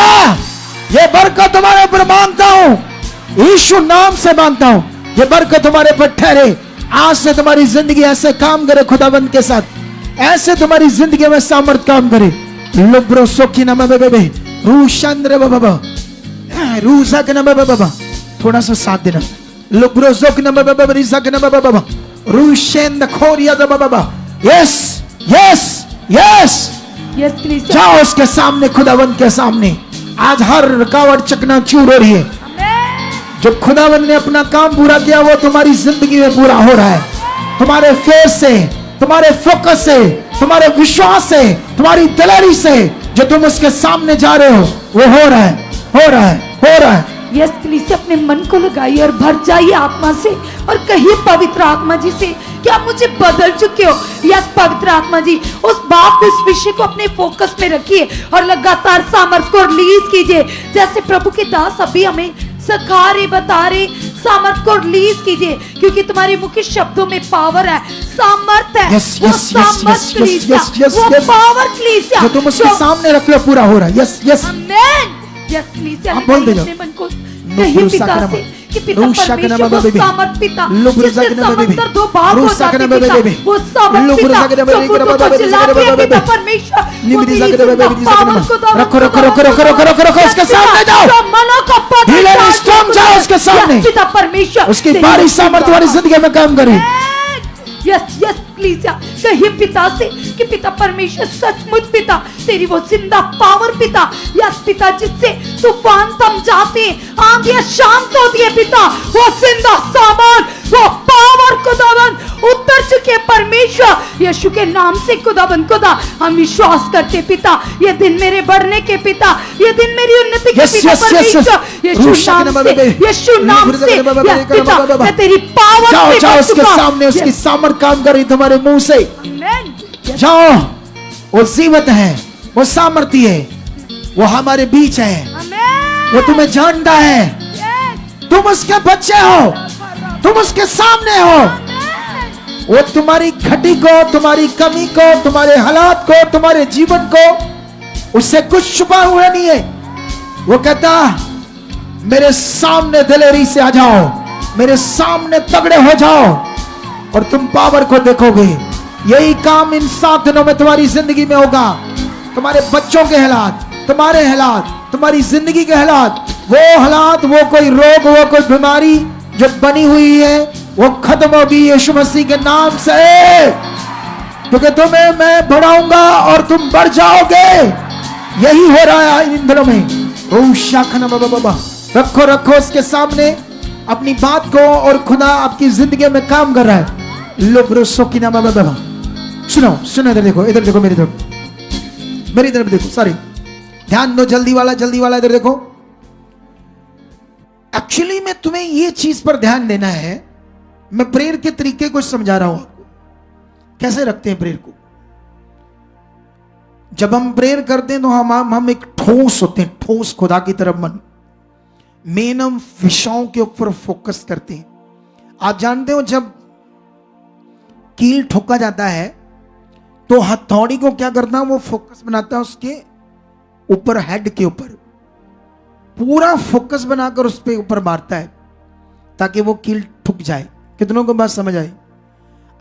ये बरकत तुम्हारे ऊपर मांगता हूं, यीशु नाम से मांगता हूं, ये बरकत तुम्हारे पर ठहरे। आज से तुम्हारी जिंदगी ऐसे काम करे खुदाबंद के साथ, ऐसे तुम्हारी जिंदगी में सामर्थ काम करे। लुब्रो सोकी नम बेबे रूशंद्र बाबा रूसा के नम बाबा, थोड़ा सा साथ देना। लुब्रो सोकी नम बाबा रिसा के नम बाबा रूशेंद खोरिया द बाबा। यस यस यस यस, जाओ उसके सामने, खुदाबंद के सामने। आज हर रुकावट चकनाचूर हो रही है, जो खुदावन ने अपना काम पूरा किया वो तुम्हारी जिंदगी में पूरा हो रहा है। तुम्हारे फेस से, तुम्हारे फोकस से, तुम्हारे विश्वास से, तुम्हारी दिलेरी से जो तुम उसके सामने जा रहे हो वो हो रहा है, हो रहा है, हो रहा है। यस प्लीज अपने मन को लगाइए और भर जाइए आत्मा से और कहिए पवित्र आत्मा जी से कि आप मुझे बदल चुके हो। यस पवित्र आत्मा जी, उस बात को, इस विषय को अपने फोकस में रखिए और लगातार सामर्थ को रिलीज कीजिए, जैसे प्रभु के दास अभी हमें सिखा रहे, बता रहे, सामर्थ को रिलीज कीजिए, क्योंकि तुम्हारे मुख्य शब्दों में पावर है, सामर्थ है। वो सामर्थ कलीसिया, वो पावर कलीसिया जो तुम उसके सामने रख लो पूरा हो रहा है। Yes yes amen. यस कलीसिया, बोल दे अपने मन को कहिए पिता से कि पिता परमेश्वर वो सामर्थ पिता जिससे समंदर दो भाग हो जाते पिता, वो सामर्थ पिता जो बुद्धों को चिल्लाते हैं पिता परमेश्वर, वो तेरी पावर को दो। रखो रखो रखो रखो रखो रखो रखो उसके सामने जाओ, मनो का पवित्र स्ट्रॉन्ग जाओ उसके सामने। पिता परमेश्वर उसकी बारी सामर्थ वाली जिंदगी में काम करे। यस यस प्लीज कहिए पिता से कि पिता परमेश्वर सचमुच पिता तेरी वो जिंदा पावर पिता, यस पिता जिससे तूफान थम जाते, आंधियां शांत होती है पिता, वो जिंदा सामान, वो पावर खुदावन उतर चुके परमेश्वर यीशु के नाम से खुदावन खुदा हम विश्वास करते पिता, ये दिन मेरे बढ़ने के पिता, ये दिन मेरी उन्नति के पिता परमेश्वर, यीशु नाम से पिता मैं तेरी पावर से उसके सामने उसकी सामर्थ काम कर रही तुम्हारे मुंह से। जाओ, वो जीवित है, वो सामर्थी है, वो हमारे बीच है, वो तुम्हें जानता है, तुम उसके बच्चे हो, तुम उसके सामने हो, वो तुम्हारी घटी को, तुम्हारी कमी को, तुम्हारे हालात को, तुम्हारे जीवन को, उससे कुछ छुपा हुआ नहीं है। वो कहता मेरे सामने दिलेरी से आ जाओ, मेरे सामने तगड़े हो जाओ और तुम पावर को देखोगे। यही काम इन 7 दिनों में तुम्हारी जिंदगी में होगा। तुम्हारे बच्चों के हालात, तुम्हारे हालात, तुम्हारी जिंदगी के हालात, वो हालात, वो कोई रोग, वो कोई बीमारी जो बनी हुई है वो खत्म होगी यीशु मसीह के नाम से, क्योंकि तुम्हें मैं बढ़ाऊंगा और तुम बढ़ जाओगे। यही हो रहा है इन दिनों में। ओ शाखना बाबा, रखो रखो उसके सामने अपनी बात को और खुदा आपकी जिंदगी में काम कर रहा है। लोब्रो सोकिना बाबा, सुनो सुनो, इधर देखो, इधर देखो, मेरी तरफ देखो, सॉरी, ध्यान दो, जल्दी वाला इधर देखो। एक्चुअली में तुम्हें ये चीज पर ध्यान देना है। मैं प्रेयर के तरीके को समझा रहा हूं आपको, कैसे रखते हैं प्रेयर को। जब हम प्रेयर करते हैं तो हम एक ठोस होते हैं, ठोस खुदा की तरफ मन, मेन हम विषयों के ऊपर फोकस करते हैं। आप जानते हो जब कील ठोका जाता है तो हथौड़ी को क्या करता है, वो फोकस बनाता है उसके ऊपर, हेड के ऊपर पूरा फोकस बनाकर उस पे ऊपर मारता है ताकि वो कील ठुक जाए। कितनों को बात समझ आई?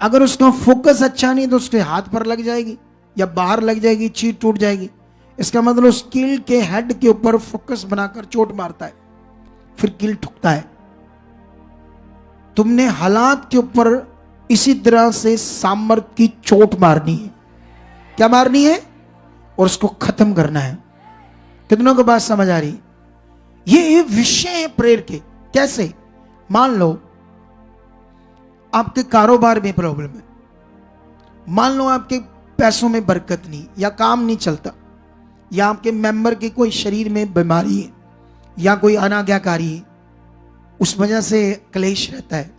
अगर उसका फोकस अच्छा नहीं तो उसके हाथ पर लग जाएगी या बाहर लग जाएगी, चीज टूट जाएगी। इसका मतलब उस कील के हेड के ऊपर फोकस बनाकर चोट मारता है, फिर कील ठुकता है। तुमने हालात के ऊपर इसी तरह से सामर्थ की चोट मारनी है। क्या मारनी है? और उसको खत्म करना है। कितनों को बात समझ आ रही? ये विषय है प्रेयर के। कैसे? मान लो आपके कारोबार में प्रॉब्लम है, मान लो आपके पैसों में बरकत नहीं, या काम नहीं चलता, या आपके मेंबर के कोई शरीर में बीमारी है, या कोई अनाज्ञाकारी है, उस वजह से क्लेश रहता है।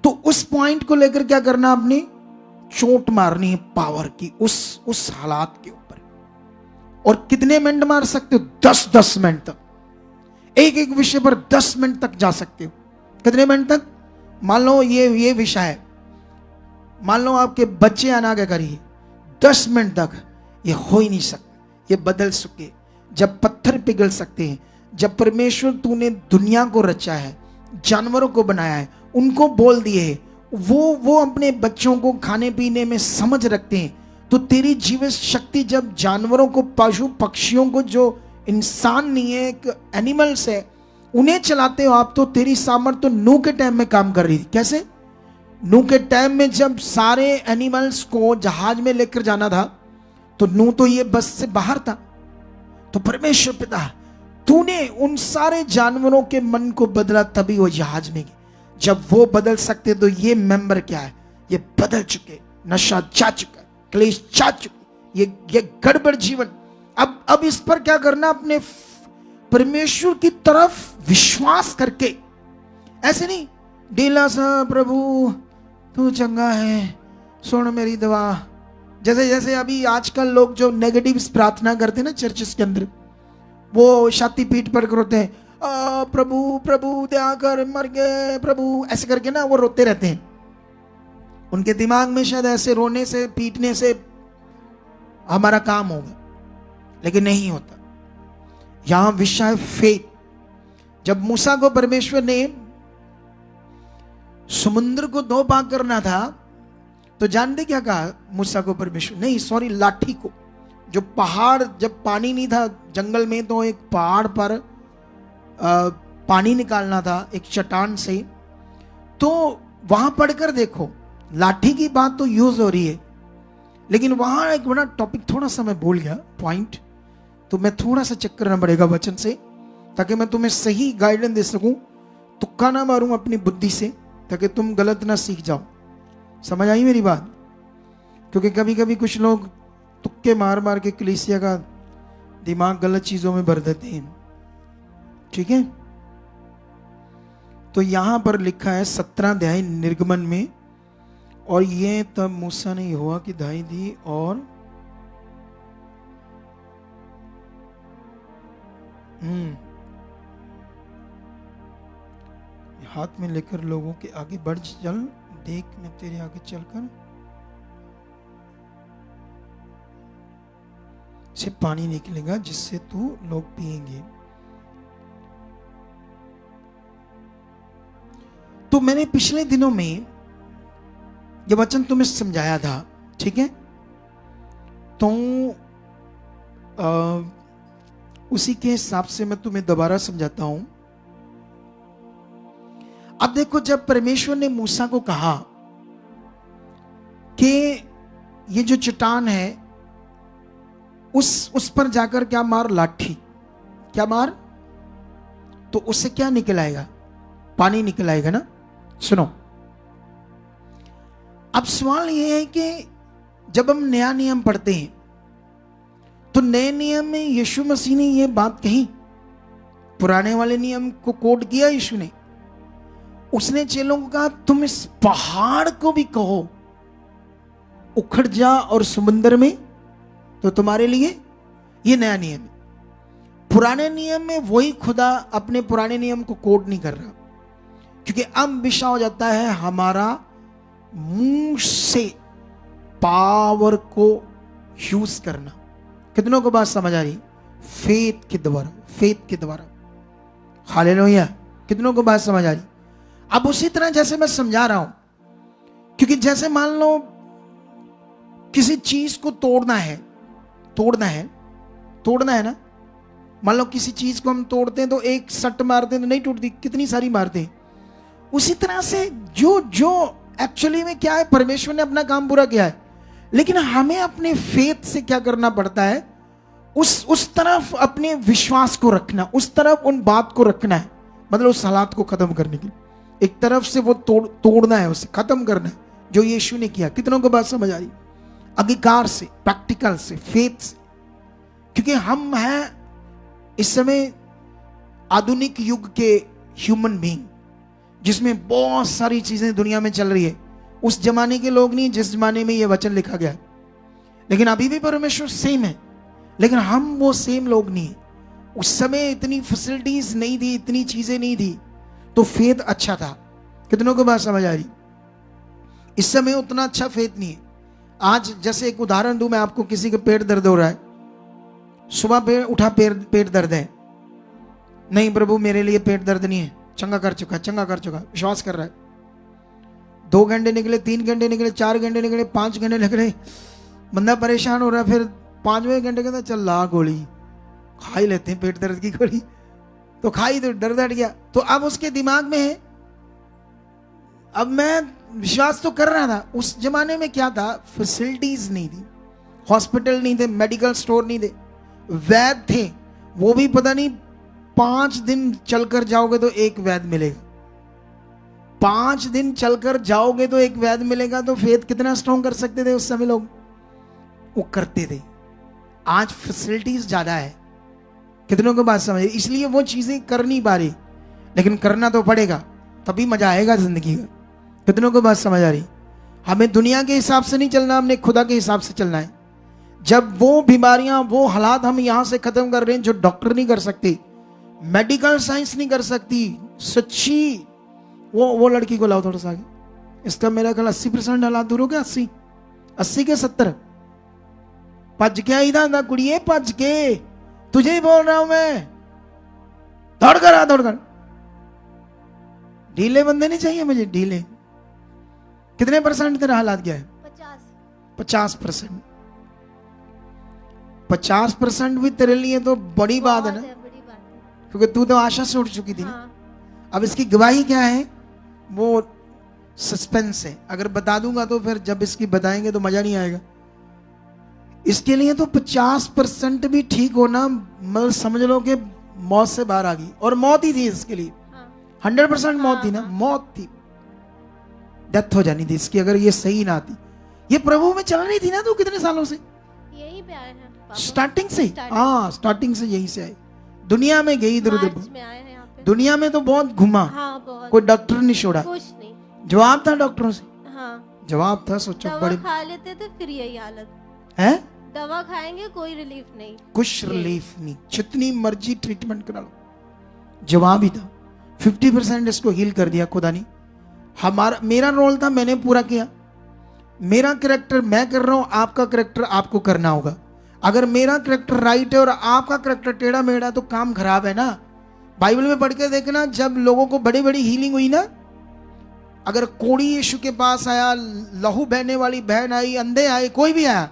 तो उस पॉइंट को लेकर क्या करना, आपने चोट मारनी है पावर की उस हालात के ऊपर। और कितने मिनट मार सकते हो? 10-10 मिनट तक, एक विषय पर 10 मिनट तक जा सकते हो। कितने मिनट तक? मान लो ये विषय है, मान लो आपके बच्चे अनाज्ञाकारी है, 10 मिनट तक ये हो ही नहीं सकता, ये बदल सके। जब पत्थर पिघल सकते हैं, जब परमेश्वर तूने दुनिया को रचा है, जानवरों को बनाया है, उनको बोल दिए, वो अपने बच्चों को खाने पीने में समझ रखते हैं, तो तेरी जीवन शक्ति जब जानवरों को, पशु पक्षियों को, जो इंसान नहीं है, एक एनिमल्स है, उन्हें चलाते हो आप, तो तेरी सामर्थ तो नूह के टाइम में काम कर रही थी। कैसे? नूह के टाइम में जब सारे एनिमल्स को जहाज में लेकर जाना था, तो नूह तो ये बस से बाहर था। तो परमेश्वर पिता, तूने उन सारे जानवरों के मन को बदला, तभी वो जहाज में गए। जब वो बदल सकते तो ये मेंबर क्या है, ये बदल चुके, नशा जा चुका, क्लेश जा चुके, ये गड़बड़ जीवन। अब इस पर क्या करना, अपने परमेश्वर की तरफ विश्वास करके, ऐसे नहीं ढीला सा, प्रभु तू चंगा है, सुन मेरी दवा। जैसे अभी आजकल लोग जो नेगेटिव प्रार्थना करते हैं ना चर्चेस के अंदर, वो छाती पीठ पर रोते हैं, प्रभु प्रभु दया कर, मर गए प्रभु, ऐसे करके ना वो रोते रहते हैं। उनके दिमाग में शायद ऐसे रोने से, पीटने से हमारा काम होगा, लेकिन नहीं होता। यहां विषय फेथ। जब मूसा को परमेश्वर ने समुद्र को 2 भाग करना था, तो जानते क्या कहा मूसा को परमेश्वर? नहीं, सॉरी, लाठी को। जो पहाड़, जब पानी नहीं था जंगल में, तो एक पहाड़ पर पानी निकालना था एक चट्टान से, तो वहां पढ़कर देखो, लाठी की बात तो यूज हो रही है, लेकिन वहां एक बड़ा टॉपिक, थोड़ा सा मैं भूल गया पॉइंट, तो मैं थोड़ा सा चेक करना पड़ेगा वचन से, ताकि मैं तुम्हें सही गाइडेंस दे सकूं, तुक्का ना मारूं अपनी बुद्धि से, ताकि तुम गलत ना सीख जाओ। समझ आई मेरी बात? क्योंकि कभी कभी कुछ लोग तुक्के मार मार के कलीसिया का दिमाग गलत चीजों में भर देते हैं। ठीक है? तो यहां पर लिखा है 17 अध्याय निर्गमन में, और ये तब मूसा ने यहोवा की दुहाई दी और हाथ में लेकर लोगों के आगे बढ़ चल, देख मैं तेरे आगे चलकर से पानी निकलेगा जिससे तू लोग पिएंगे। तो मैंने पिछले दिनों में ये वचन तुम्हें समझाया था, ठीक है? तो उसी के हिसाब से मैं तुम्हें दोबारा समझाता हूं। अब देखो, जब परमेश्वर ने मूसा को कहा कि ये जो चट्टान है उस पर जाकर क्या मार, लाठी, क्या मार, तो उससे क्या निकल आएगा? पानी निकल आएगा ना। सुनो, अब सवाल यह है कि जब हम नया नियम पढ़ते हैं तो नए नियम में यीशु मसीह ने यह बात कही, पुराने वाले नियम को कोट किया यीशु ने। उसने चेलों को कहा तुम इस पहाड़ को भी कहो उखड़ जा और समुद्र में, तो तुम्हारे लिए ये नया नियम है। पुराने नियम में वही खुदा अपने पुराने नियम को कोट नहीं कर रहा, क्योंकि अब विषय हो जाता है हमारा मुंह से पावर को यूज करना। कितनों को बात समझ आ रही? फेथ के द्वारा, फेथ के द्वारा। हालेलुया। कितनों को बात समझ आ रही? अब उसी तरह जैसे मैं समझा रहा हूं, क्योंकि जैसे मान लो किसी चीज को तोड़ना है ना, मान लो किसी चीज को हम तोड़ते हैं तो एक सट मारते हैं तो नहीं टूटती, कितनी सारी मारते हैं। उसी तरह से जो एक्चुअली में क्या है, परमेश्वर ने अपना काम पूरा किया है, लेकिन हमें अपने फेथ से क्या करना पड़ता है, उस तरफ अपने विश्वास को रखना, उस तरफ उन बात को रखना है, मतलब उस हालात को खत्म करने के लिए एक तरफ से वो तोड़ना है, उसे खत्म करना है, जो यीशु ने किया। कितनों को बात समझ आ रही? अंगीकार से, प्रैक्टिकल से, फेथ से। क्योंकि हम हैं इस समय आधुनिक युग के ह्यूमन बीइंग, जिसमें बहुत सारी चीजें दुनिया में चल रही है। उस जमाने के लोग नहीं जिस जमाने में यह वचन लिखा गया है, लेकिन अभी भी परमेश्वर सेम है, लेकिन हम वो सेम लोग नहीं है। उस समय इतनी फैसिलिटीज नहीं थी, इतनी चीजें नहीं थी, तो फेथ अच्छा था। कितनों को बात समझ आ रही? इस समय उतना अच्छा फेथ नहीं है। आज जैसे एक उदाहरण दूं मैं आपको, किसी का पेट दर्द हो रहा है, सुबह पे उठा पेट दर्द है, नहीं प्रभु मेरे लिए पेट दर्द नहीं है, चंगा कर चुका, विश्वास कर रहा है। 2 घंटे निकले, 3 घंटे निकले, 4 घंटे निकले, 5 घंटे निकले, बंदा परेशान हो रहा है। फिर 5वें घंटे कहता चल ला गोली खा ही लेते हैं, पेट दर्द की गोली तो खाई, तो दर्द हट गया। तो अब उसके दिमाग में है, अब मैं विश्वास तो कर रहा था। उस जमाने में क्या था, फैसिलिटीज नहीं थी, हॉस्पिटल नहीं थे, मेडिकल स्टोर नहीं थे, वैद्य थे, वो भी पता नहीं 5 दिन चलकर जाओगे तो एक वैद्य मिलेगा, 5 दिन चलकर जाओगे तो एक वैद्य मिलेगा। तो फेथ कितना स्ट्रॉन्ग कर सकते थे उस समय लोग, वो करते थे। आज फैसिलिटीज ज्यादा है, कितनों को बात समझ, इसलिए वो चीजें कर नहीं पा रही, लेकिन करना तो पड़ेगा, तभी मजा आएगा जिंदगी का। कितनों को बात समझ आ रही? हमें दुनिया के हिसाब से नहीं चलना, हमने खुदा के हिसाब से चलना है। जब वो बीमारियां, वो हालात हम यहां से खत्म कर रहे हैं जो डॉक्टर नहीं कर सकते, मेडिकल साइंस नहीं कर सकती, सच्ची वो लड़की को लाओ थोड़ा सा आगे, इसका मेरा ख्याल 80% हालात दूर हो गया, 80 के 70। भज के आई था कुड़िए, भज के, तुझे ही बोल रहा हूं मैं, दौड़ कर। ढीले बंदे नहीं चाहिए मुझे, ढीले। कितने % तेरा हालात गया है? 50%। 50% भी तेरे लिए तो बड़ी बात है ना, क्योंकि तू तो आशा से उठ चुकी थी ना। अब इसकी गवाही क्या है, वो सस्पेंस है। अगर बता दूंगा तो फिर जब इसकी बताएंगे तो मजा नहीं आएगा। इसके लिए तो 50% भी ठीक होना, मतलब समझ लो कि मौत से बाहर आ गई, और मौत ही थी इसके लिए। 100% मौत थी ना, मौत थी, डेथ हो जानी थी इसकी अगर ये सही ना आती। ये प्रभु में चल रही थी ना तू कितने सालों से, यही पे आए हैं स्टार्टिंग से। हाँ, स्टार्टिंग से यहीं से आई, दुनिया में गई इधर उधर, दुनिया में तो बहुत घुमा। हाँ, बहुत। कोई डॉक्टर नहीं छोड़ा, कुछ नहीं जवाब था डॉक्टरों से। हाँ, जवाब था, सोचो दवा बड़े खा लेते थे फिर यही हालत है, दवा खाएंगे कोई रिलीफ नहीं, कुछ रिलीफ नहीं, जितनी मर्जी ट्रीटमेंट करा लो, जवाब ही था। 50% इसको हील कर दिया खुदा ने। मेरा रोल था, मैंने पूरा किया। मेरा कैरेक्टर मैं कर रहा हूं, आपका कैरेक्टर आपको करना होगा। अगर मेरा कैरेक्टर राइट है और आपका कैरेक्टर टेढ़ा मेढ़ा तो काम खराब है ना। बाइबल में पढ़ के देखना, जब लोगों को बड़ी बड़ी हीलिंग हुई ना, अगर कोढ़ी यीशु के पास आया, लहू बहने वाली बहन आई, अंधे आए, कोई भी आया,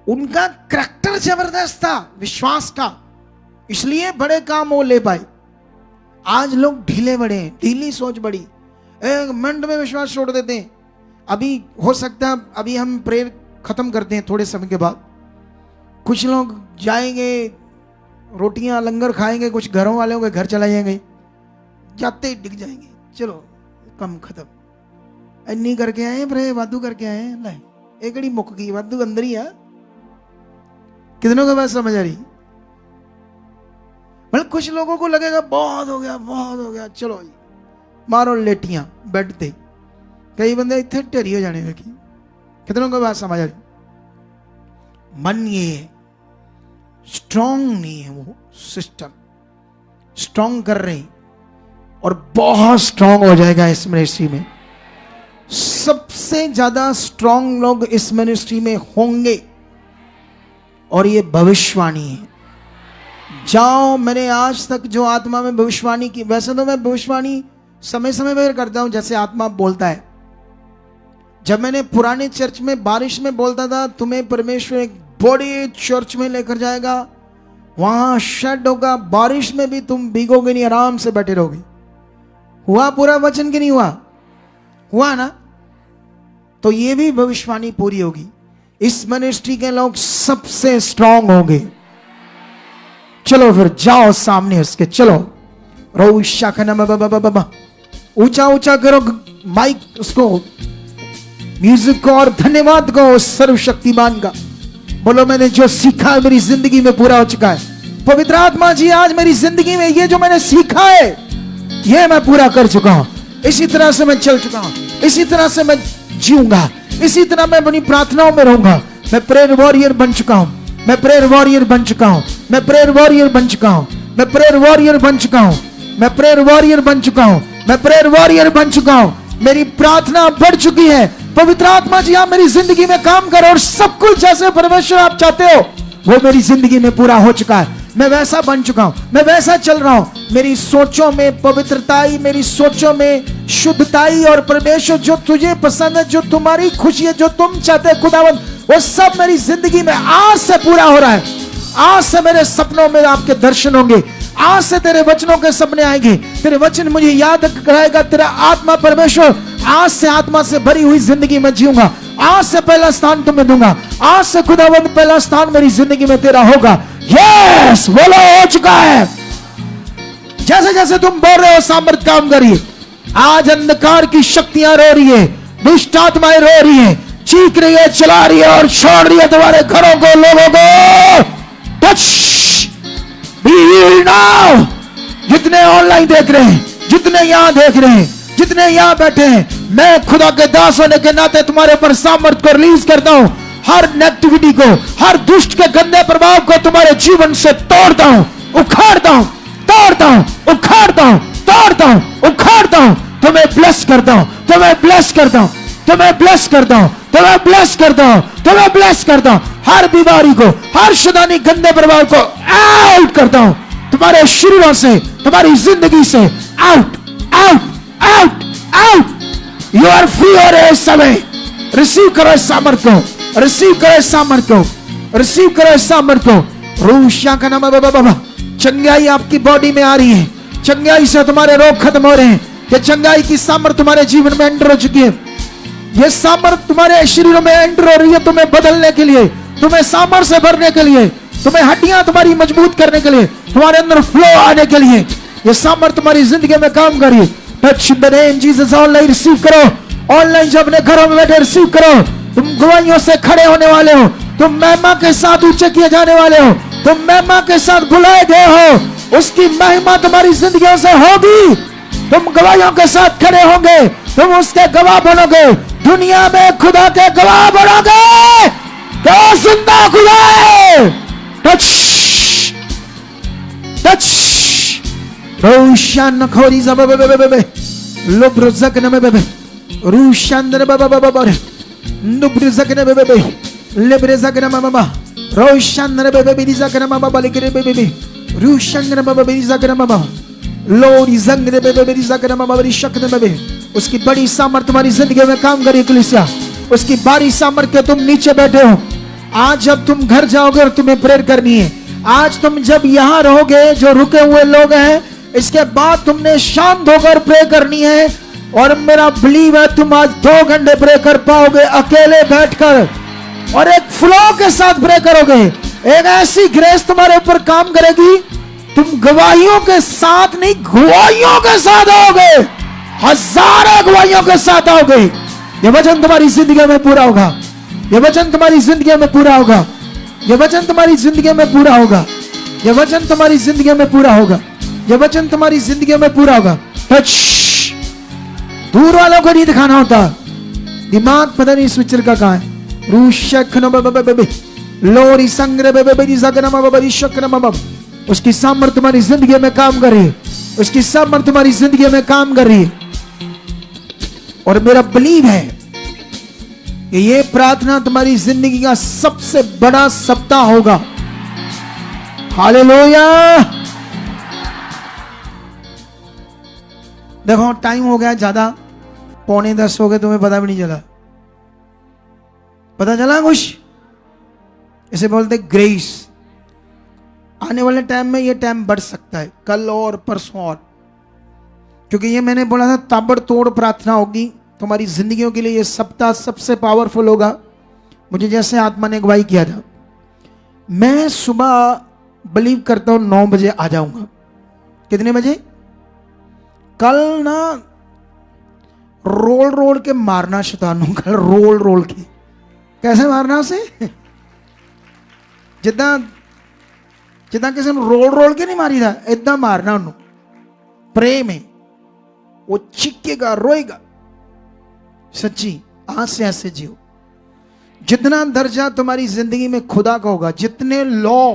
उनका कैरेक्टर जबरदस्त था विश्वास का, इसलिए बड़े काम वो ले पाए। आज लोग ढीले बड़े हैं, ढीली सोच बड़ी, एक मिनट में विश्वास छोड़ देते हैं। अभी हो सकता है अभी हम प्रेयर खत्म करते हैं, थोड़े समय के बाद कुछ लोग जाएंगे, रोटियां लंगर खाएंगे, कुछ घरों वालों के घर चला जाएंगे, जाते ही डिग जाएंगे, चलो कम खत्म, इन्नी करके आए, प्रे वादू करके आए, एक घड़ी मुक गई, वादू अंदर ही है। कितनों को बात समझ आ रही? मतलब कुछ लोगों को लगेगा बहुत हो गया, बहुत हो गया, चलो जी मारो लेटियां बेड ते। कई बंदे इतने ढेरी हो जाने लगी। कितनों को बात समझ आ रही? मन ये स्ट्रॉन्ग नहीं है, वो सिस्टम स्ट्रॉन्ग कर रहे और बहुत स्ट्रॉन्ग हो जाएगा इस मिनिस्ट्री में। सबसे ज्यादा स्ट्रॉन्ग लोग इस मिनिस्ट्री में होंगे और ये भविष्यवाणी है। जाओ, मैंने आज तक जो आत्मा में भविष्यवाणी की, वैसे तो मैं भविष्यवाणी समय समय पर करता हूं जैसे आत्मा बोलता है। जब मैंने पुराने चर्च में बारिश में बोलता था, तुम्हें परमेश्वर एक बड़े चर्च में लेकर जाएगा, वहां शेड होगा, बारिश में भी तुम भीगोगे नहीं, आराम से बैठे रहोगे। हुआ पूरा वचन कि नहीं हुआ? हुआ ना? तो ये भी भविष्यवाणी पूरी होगी। इस मिनिस्ट्री के लोग सबसे स्ट्रांग होंगे। चलो फिर जाओ सामने उसके, चलो ऊंचा ऊंचा करो माइक, उसको म्यूजिक को और धन्यवाद को सर्वशक्तिमान का। बोलो मैंने जो सीखा मेरी जिंदगी में पूरा हो चुका है। पवित्र आत्मा जी आज मेरी जिंदगी में ये जो मैंने सीखा है ये मैं पूरा कर चुका हूं। इसी तरह से मैं चल चुका हूं, इसी तरह से मैं जीऊंगा, इसी तरह मैं अपनी प्रार्थनाओं में रहूंगा। मैं प्रेयर वॉरियर बन चुका हूं, मैं प्रेयर वॉरियर बन चुका हूं, मैं प्रेयर वॉरियर बन चुका हूं, मैं प्रेयर वॉरियर बन चुका हूं, मैं प्रेयर वॉरियर बन चुका हूं, मैं प्रेयर वॉरियर बन चुका हूं। मेरी प्रार्थना बढ़ चुकी है। पवित्र आत्मा जी आप मेरी जिंदगी में काम करो और सब कुछ जैसे परमेश्वर आप चाहते हो वो मेरी जिंदगी में पूरा हो चुका है। मैं वैसा बन चुका हूं, मैं वैसा चल रहा हूं। मेरी सोचों में पवित्रताई, मेरी सोचों में शुद्धताई और परमेश्वर जो तुझे पसंद है, जो तुम्हारी खुशी है, जो तुम चाहते हैं खुदावंद, वो सब मेरी जिंदगी में आज से पूरा हो रहा है। आज से मेरे सपनों में आपके दर्शन होंगे, आज से तेरे वचनों के सपने आएंगे, तेरे वचन मुझे याद कराएगा। तेरा आत्मा परमेश्वर, आज से आत्मा से भरी हुई जिंदगी में जीऊंगा। आज से पहला स्थान तुम्हें दूंगा। आज से खुदावंद पहला स्थान मेरी जिंदगी में तेरा होगा। यस, बोलो हो चुका है। जैसे जैसे तुम बोल रहे हो सामर्थ काम करिए। आज अंधकार की शक्तियां रो रही है, दुष्ट आत्माएं रो रही है, चीख रही है, चला रही है और छोड़ रही है तुम्हारे घरों को, लोगों को। Touch be healed now. जितने ऑनलाइन देख रहे हैं, जितने यहां देख रहे हैं, जितने यहां बैठे हैं, मैं खुदा के दास होने के नाते तुम्हारे ऊपर सामर्थ को रिलीज करता हूं। हर नेगेटिविटी को, हर दुष्ट के गंदे प्रभाव को तुम्हारे जीवन से तोड़ता हूं, उखाड़ता हूं, तोड़ता हूं, उखाड़ता हूं, तोड़ता हूं, उखाड़ता हूं। तुम्हें ब्लेस करता हूं, तुम्हें ब्लेस करता हूं, तुम्हें ब्लेस करता हूं, तुम्हें ब्लेस करता हूं, तुम्हें ब्लेस करता हूं। हर बीमारी को, हर शैतानी गंदे प्रभाव को आउट करता हूं तुम्हारे शरीरों से, तुम्हारी जिंदगी से। Out, out, out, out. You are free हो रहे इस समय। रिसीव करो इस सामर्थ को, रिसीव करो इस सामर्थ को, रिसीव करो इस सामर्थ को। रूशा का नाम बाबा, चंगाई आपकी बॉडी में आ रही है। चंगाई से तुम्हारे रोग खत्म हो रहे हैं। ये चंगाई की सामर्थ तुम्हारे जीवन में एंटर हो चुकी है। ये सामर्थ तुम्हारे शरीरों में एंटर हो रही है, तुम्हें बदलने के लिए, तुम्हें सामर्थ से भरने के लिए, तुम्हें हड्डियां तुम्हारी मजबूत करने के लिए, तुम्हारे अंदर फ्लो आने के लिए ये सामर्थ तुम्हारी जिंदगी में काम कर रही है। Touch in the name Jesus. Online receive करो, ऑनलाइन जो अपने घरों में बैठे रिसीव करो। तुम गवाहियों से खड़े होने वाले हो, तुम महिमा के साथ ऊंचे किए जाने वाले हो, तुम महिमा के साथ बुलाए गए हो। उसकी महिमा तुम्हारी जिंदगियों से होगी। तुम गवाहियों के साथ खड़े होंगे, तुम उसके गवाह बनोगे, दुनिया में खुदा के गवाह बनोगे। तो जिंदा खुदा है। Touch, touch. रोशन खोरी ज़बबबबबब, लुब्रज़क नबबब, रूशंदर बबबबब, नुब्रज़क नबबब, लिब्रज़क नबबब, रोशंदर बबबबबज़क नबबब, लिब्रज़क रूशंदर बबबबज़क नबबब, लोरी ज़ंगर बबबबज़क नबबब, शक्न नबबब। उसकी बड़ी सामर्थ तुम्हारी जिंदगी में काम करेगी कलीसिया। उसकी बड़ी सामर्थ के तुम नीचे बैठे हो। आज जब तुम घर जाओगे और तुम्हें प्रेयर करनी है, आज तुम जब यहां रहोगे, जो रुके हुए लोग हैं, इसके बाद तुमने शांत होकर प्रे करनी है। और मेरा बिलीव है तुम आज 2 घंटे प्रे कर पाओगे अकेले बैठकर, और एक फ्लो के साथ प्रे करोगे। एक ऐसी ग्रेस तुम्हारे ऊपर काम करेगी, तुम गवाहियों के साथ नहीं, गवाहियों के साथ आओगे, हजारों गवाहियों के साथ आओगे। ये वचन तुम्हारी जिंदगी में पूरा होगा। ये वचन तुम्हारी जिंदगी में पूरा होगा। ये वचन तुम्हारी जिंदगी में पूरा होगा। ये वचन तुम्हारी जिंदगी में पूरा होगा। ये वचन तुम्हारी जिंदगी में पूरा होगा। टच। दूर वालों को नहीं दिखाना होता। दिमाग पता नहीं स्विचर का कहां है। रूशक लोरी संग्रह उसकी सामर्थ तुम्हारी जिंदगी में काम कर रही है। उसकी सामर्थ तुम्हारी जिंदगी में काम कर रही है। और मेरा बिलीव है कि ये प्रार्थना तुम्हारी जिंदगी का सबसे बड़ा सप्ताह होगा। हालेलुया। देखो टाइम हो गया ज्यादा, 9:45 हो गए, तुम्हें पता भी नहीं चला। पता चला कुछ? इसे बोलते ग्रेस। आने वाले टाइम में ये टाइम बढ़ सकता है, कल और परसों और, क्योंकि ये मैंने बोला था ताबड़तोड़ प्रार्थना होगी तुम्हारी जिंदगियों के लिए। ये सप्ताह सबसे पावरफुल होगा। मुझे जैसे आत्मा ने अगुवाई किया था, मैं सुबह बिलीव करता हूं 9 बजे आ जाऊंगा। कितने बजे? कल ना रोल के मारना शैतान कल रोल के। कैसे मारना उसे? जिदा किसी ने रोल के नहीं मारी था, इदा मारना उन्होंने प्रेम में। वो चिकेगा, रोएगा। सच्ची आज से ऐसे जियो। जितना दर्जा तुम्हारी जिंदगी में खुदा का होगा, जितने लॉ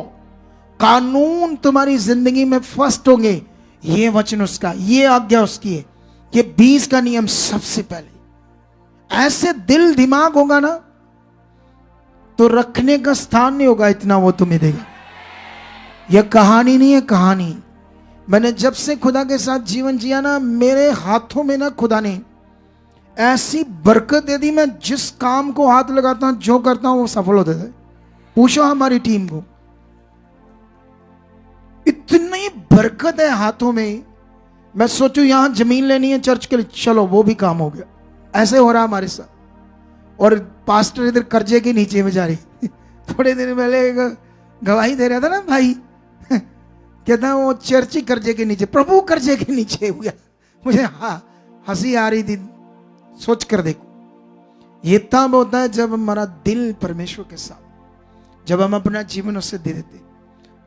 कानून तुम्हारी जिंदगी में फर्स्ट होंगे, ये वचन उसका, ये आज्ञा उसकी है, ये 20 का नियम सबसे पहले। ऐसे दिल दिमाग होगा ना तो रखने का स्थान नहीं होगा, इतना वो तुम्हें देगा। यह कहानी नहीं है, कहानी। मैंने जब से खुदा के साथ जीवन जिया ना, मेरे हाथों में ना खुदा ने ऐसी बरकत दे दी। मैं जिस काम को हाथ लगाता हूं, जो करता हूं, वो सफल होता है। पूछो हमारी टीम को, इतनी बरकत है हाथों में। मैं सोचूं यहां जमीन लेनी है चर्च के लिए, चलो वो भी काम हो गया। ऐसे हो रहा हमारे साथ। और पास्टर इधर कर्जे के नीचे में जा रही। थोड़े दिन पहले गवाही दे रहा था ना भाई, कहता वो चर्च ही कर्जे के नीचे, प्रभु कर्जे के नीचे हुआ। मुझे हंसी आ रही थी सोच कर। देखो ये तब होता है जब हमारा दिल परमेश्वर के साथ, जब हम अपना जीवन उसे दे देते।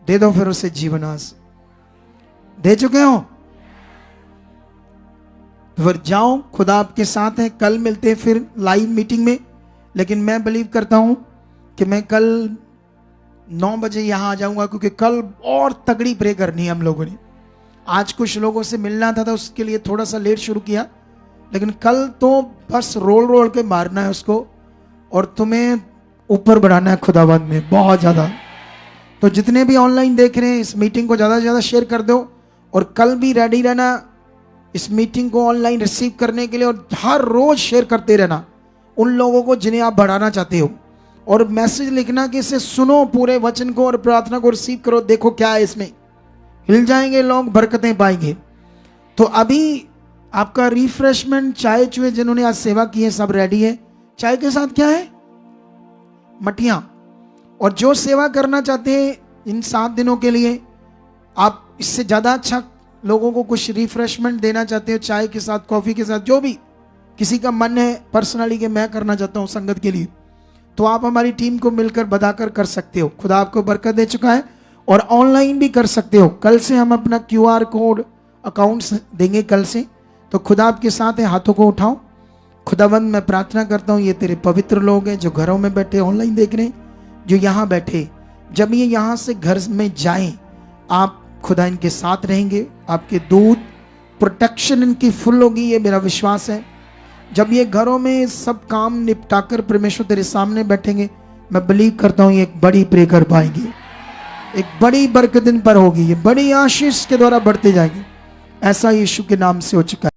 दे दो फिर उसे जीवन। आज दे चुके हो तो फिर जाओ, खुदा आपके साथ है। कल मिलते हैं फिर लाइव मीटिंग में। लेकिन मैं बिलीव करता हूं कि मैं कल 9 बजे यहां आ जाऊंगा, क्योंकि कल और तगड़ी प्रे करनी है हम लोगों ने। आज कुछ लोगों से मिलना था, तो उसके लिए थोड़ा सा लेट शुरू किया, लेकिन कल तो बस रोल के मारना है उसको और तुम्हें ऊपर बढ़ाना है खुदावंद में बहुत ज्यादा। तो जितने भी ऑनलाइन देख रहे हैं, इस मीटिंग को ज्यादा से ज्यादा शेयर कर दो। और कल भी रेडी रहना इस मीटिंग को ऑनलाइन रिसीव करने के लिए, और हर रोज शेयर करते रहना उन लोगों को जिन्हें आप बढ़ाना चाहते हो। और मैसेज लिखना कि इसे सुनो, पूरे वचन को और प्रार्थना को रिसीव करो, देखो क्या है इसमें। हिल जाएंगे लोग, बरकतें पाएंगे। तो अभी आपका रिफ्रेशमेंट, चाय चुए जिन्होंने आज सेवा की है सब रेडी है। चाय के साथ क्या है? मठियां। और जो सेवा करना चाहते हैं इन 7 दिनों के लिए, आप इससे ज्यादा अच्छा लोगों को कुछ रिफ्रेशमेंट देना चाहते हो, चाय के साथ, कॉफी के साथ, जो भी किसी का मन है पर्सनली कि मैं करना चाहता हूं संगत के लिए, तो आप हमारी टीम को मिलकर बताकर कर सकते हो। खुदा आपको बरकत दे चुका है। और ऑनलाइन भी कर सकते हो। कल से हम अपना QR कोड अकाउंट्स देंगे कल से। तो खुदा आपके साथ है, हाथों को उठाओ। खुदावंद मैं प्रार्थना करता हूँ, ये तेरे पवित्र लोग हैं जो घरों में बैठे ऑनलाइन देख रहे हैं, जो यहाँ बैठे, जब ये यहाँ से घर में जाएं, आप खुदा इनके साथ रहेंगे। आपके दूत प्रोटेक्शन इनकी फुल होगी, ये मेरा विश्वास है। जब ये घरों में सब काम निपटाकर परमेश्वर तेरे सामने बैठेंगे, मैं बिलीव करता हूँ ये एक बड़ी प्रे कर पाएंगे, एक बड़ी बरकत इन पर होगी, ये बड़ी आशीष के द्वारा बढ़ते जाएंगे। ऐसा यीशु के नाम से हो चुका है।